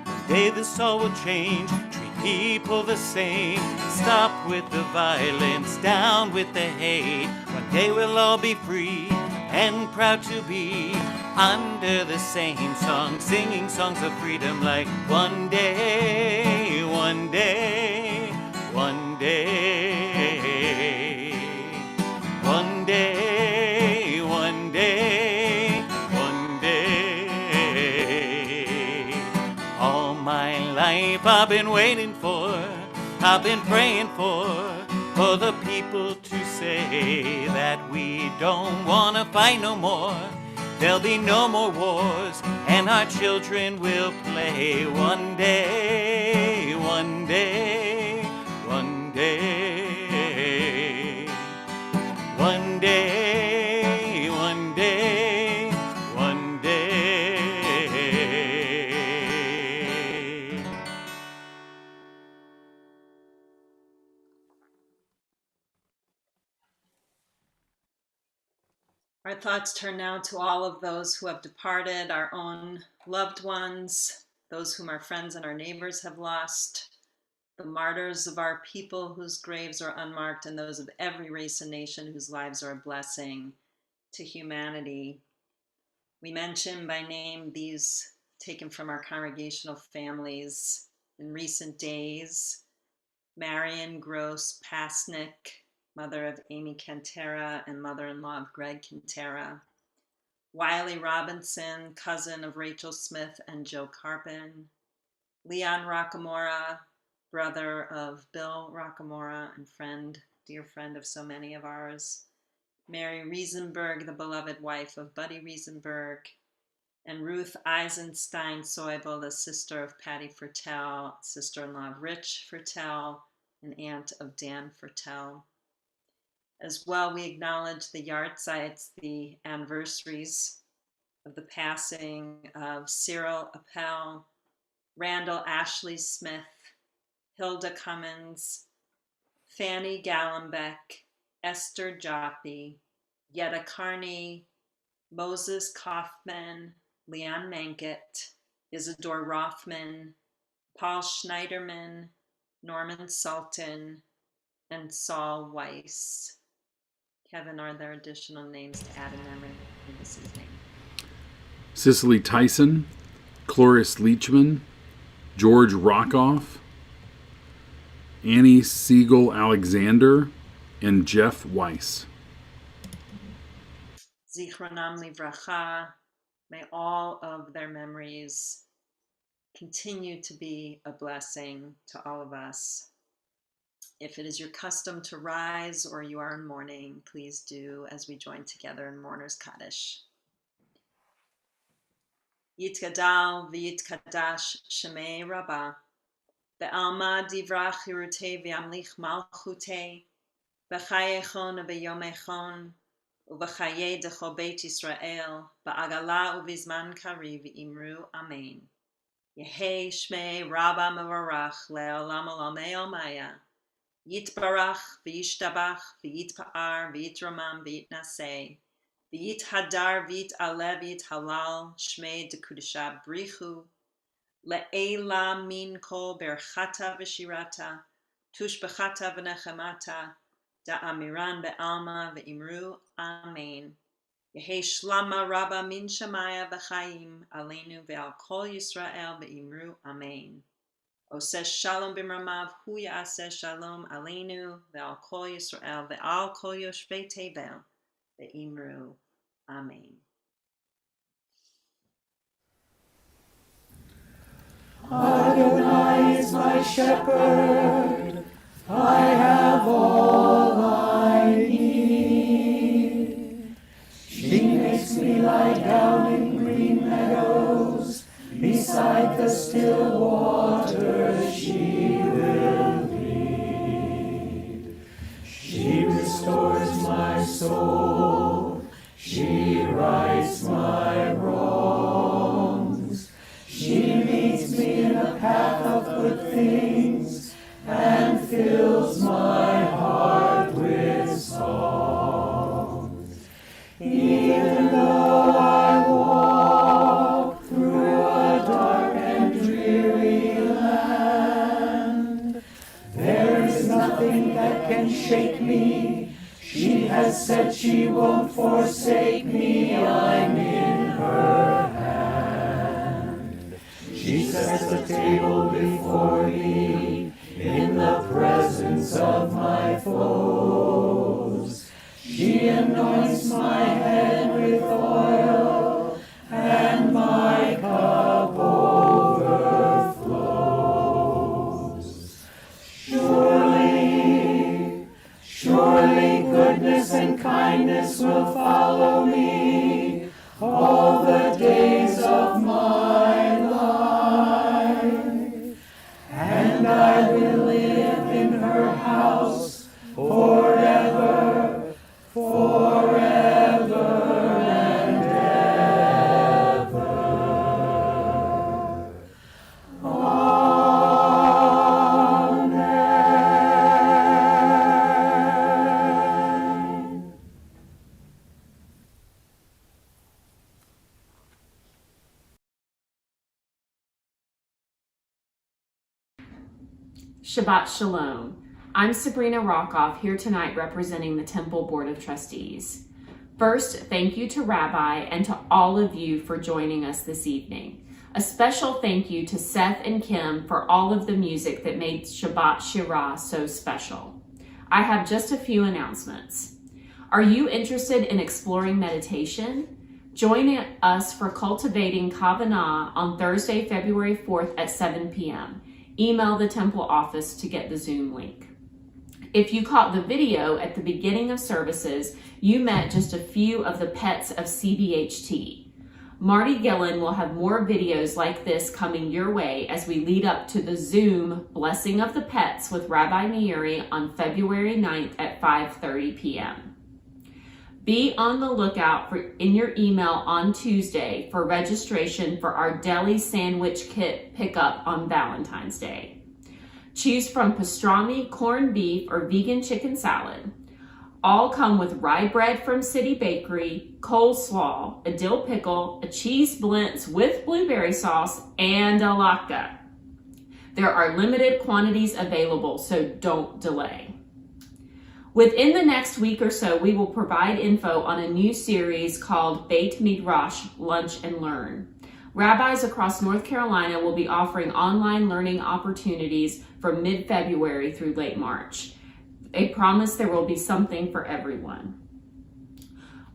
One day this all will change, treat people the same, stop with the violence, down with the hate. One day we'll all be free and proud to be under the same song, singing songs of freedom like one day, one day, one day, one day, one day, one day. All my life I've been waiting for, I've been praying for the people to say that we don't want to fight no more. There'll be no more wars, and our children will play one day, one day, one day, one day, one day, one day. Our thoughts turn now to all of those who have departed, our own loved ones, those whom our friends and our neighbors have lost, the martyrs of our people whose graves are unmarked, and those of every race and nation whose lives are a blessing to humanity. We mention by name these taken from our congregational families in recent days: Marion Gross Pasnick, mother of Amy Cantera and mother-in-law of Greg Cantera; Wiley Robinson, cousin of Rachel Smith and Joe Carpin; Leon Rockamora, brother of Bill Rockamora and dear friend of so many of ours; Mary Riesenberg, the beloved wife of Buddy Riesenberg; and Ruth Eisenstein Soibel, the sister of Patty Fertel, sister-in-law of Rich Fertel, and aunt of Dan Fertel. As well, we acknowledge the yahrzeits, the anniversaries of the passing of Cyril Appel, Randall Ashley Smith, Hilda Cummins, Fanny Gallenbeck, Esther Joppy, Yetta Carney, Moses Kaufman, Leon Mankett, Isidore Rothman, Paul Schneiderman, Norman Sultan, and Saul Weiss. Kevin, are there additional names to add in memory this evening? Cicely Tyson, Cloris Leachman, George Rockoff, Annie Siegel Alexander, and Jeff Weiss. Zichronam livracha. May all of their memories continue to be a blessing to all of us. If it is your custom to rise or you are in mourning, please do as we join together in Mourner's Kaddish. Yitgadal v'yitkadash shemei Rabbah, be'alma divrach hirutei v'amlich malchutei, b'chayechon v'yomechon, u'b'chayei decho beit Yisrael, ba'agala u'vizman kariv imru amen. Yehei shmei Rabbah mevarach le'olam olamei olmaya, Yitbarach v'yishtabach v'yitpa'ar v'yitramam v'yitnaseh, v'yithadar v'yit'aleh v'yithalal shmei dekudesha brichu, le'ela min kol berchata v'shirata, tushbechata v'nechemata, da'amiran be'alma v'imru amen. Yehei shlama rabba min shamaya v'chaim aleinu ve'al kol Yisrael v'imru amen. Oseh shalom b'mramav hu ya'aseh shalom aleinu ve'al kol Yisrael ve'al kol yoshvei tevel ve'imru amen. Adonai is my shepherd, I have all I need. She makes me lie down in green meadows, beside the still waters she will lead. She restores my soul, she rights my wrongs. She leads me in a path of good things, and fills my heart with songs. Even though I walk through a dark and dreary land, there is nothing that can shake me. She has said she won't forsake me. I'm in her hand. She sets the table before me in the presence of my foes. She anoints my head with oil, and my cup overflows. Surely, surely goodness and kindness will follow me all the days of my life, and I will live in her house forever, forever and ever. Amen. Shabbat Shalom. I'm Sabrina Rockoff, here tonight representing the Temple Board of Trustees. First, thank you to Rabbi and to all of you for joining us this evening. A special thank you to Seth and Kim for all of the music that made Shabbat Shirah so special. I have just a few announcements. Are you interested in exploring meditation? Join us for Cultivating Kavanah on Thursday, February 4th at 7 p.m. Email the temple office to get the Zoom link. If you caught the video at the beginning of services, you met just a few of the pets of CBHT. Marty Gillen will have more videos like this coming your way as we lead up to the Zoom Blessing of the Pets with Rabbi Meiri on February 9th at 5:30 p.m. Be on the lookout in your email on Tuesday for registration for our deli sandwich kit pickup on Valentine's Day. Choose from pastrami, corned beef, or vegan chicken salad. All come with rye bread from City Bakery, coleslaw, a dill pickle, a cheese blintz with blueberry sauce, and a latke. There are limited quantities available, so don't delay. Within the next week or so, we will provide info on a new series called Beit Midrash Lunch and Learn. Rabbis across North Carolina will be offering online learning opportunities from mid-February through late March. I promise there will be something for everyone.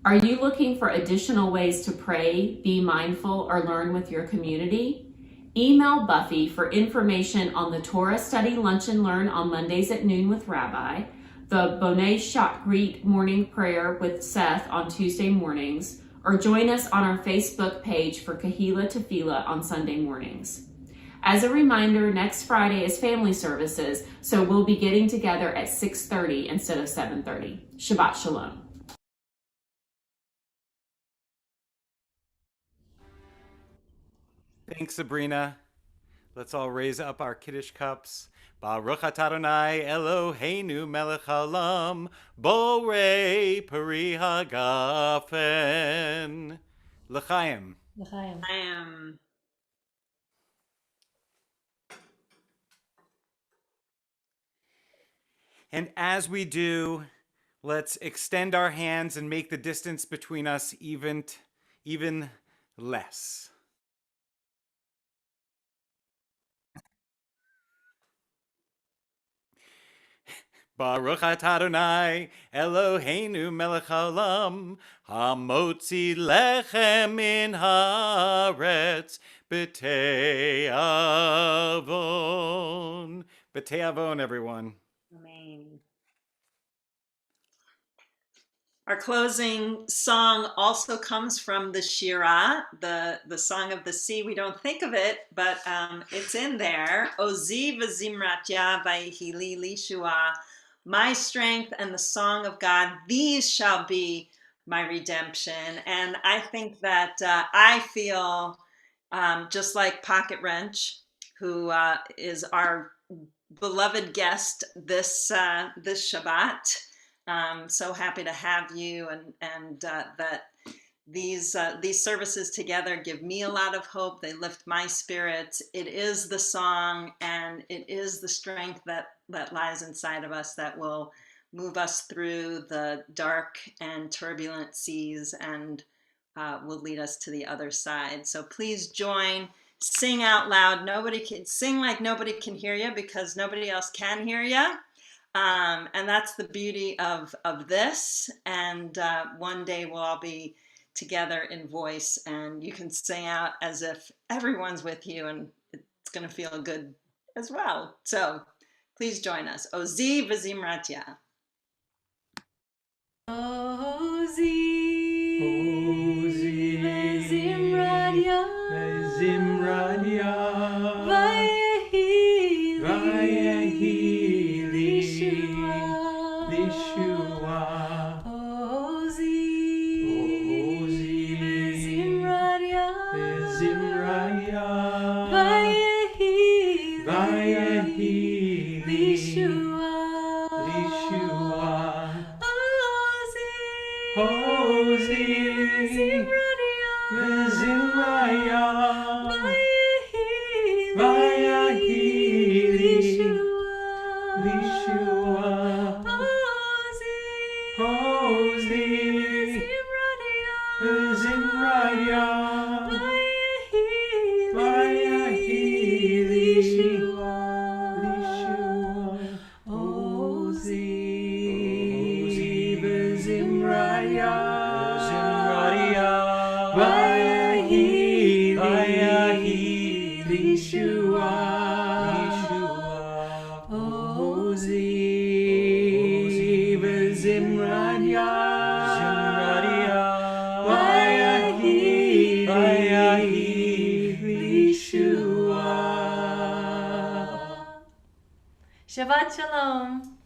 Are you looking for additional ways to pray, be mindful, or learn with your community? Email Buffy for information on the Torah Study Lunch and Learn on Mondays at noon with Rabbi, the Bonai Shachrit morning prayer with Seth on Tuesday mornings, or join us on our Facebook page for Kahila Tefillah on Sunday mornings. As a reminder, next Friday is family services, so we'll be getting together at 6:30 instead of 7:30. Shabbat Shalom. Thanks, Sabrina. Let's all raise up our Kiddush cups. Baruch atah Adonai Eloheinu melech haolam, borei peri hagafen. L'chaim. L'chaim. And as we do, let's extend our hands and make the distance between us even less. Baruch atah Adonai Eloheinu melech haolam, hamotzi lechem min haaretz b'tei avon. B'tei avon, everyone. Amen. Our closing song also comes from the Shirah, the Song of the Sea. We don't think of it, but it's in there. Ozi v'zimratya vayihili lishua. My strength and the song of God, these shall be my redemption. And I think that I feel just like Pocket Wrench, who is our beloved guest this Shabbat. So happy to have you, and that these services together give me a lot of hope. They lift my spirits. It is the song and it is the strength that lies inside of us that will move us through the dark and turbulent seas and will lead us to the other side. So please join. Sing out loud. Nobody can sing like nobody can hear you because nobody else can hear you. And that's the beauty of this. And one day we'll all be together in voice and you can sing out as if everyone's with you and it's going to feel good as well. So please join us. Ozi v'zimratya. Ozi v'zimratya. Shabbat Shalom.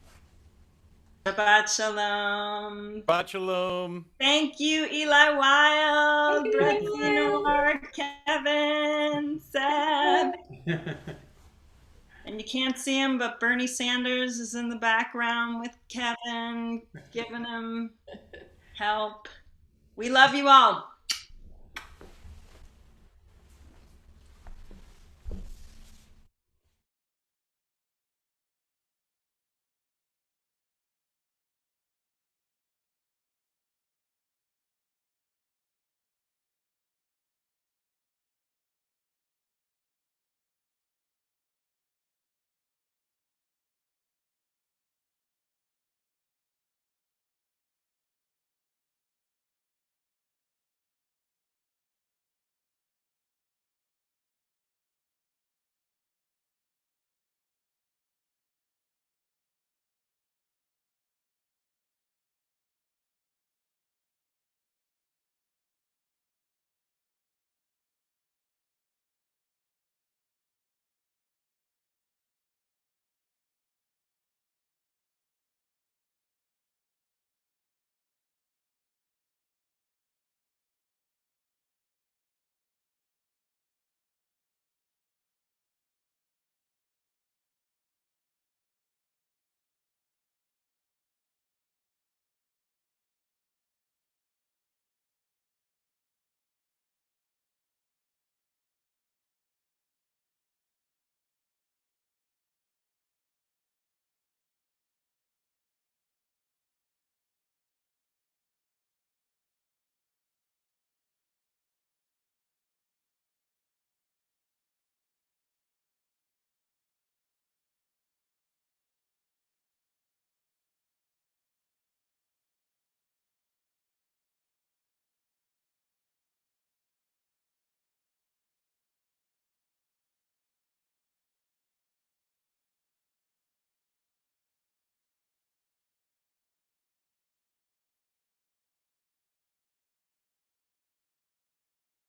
Shabbat Shalom. Shabbat Shalom. Thank you, Eli Wild, Brett, Kevin, Seth. And you can't see him, but Bernie Sanders is in the background with Kevin, giving him help. We love you all.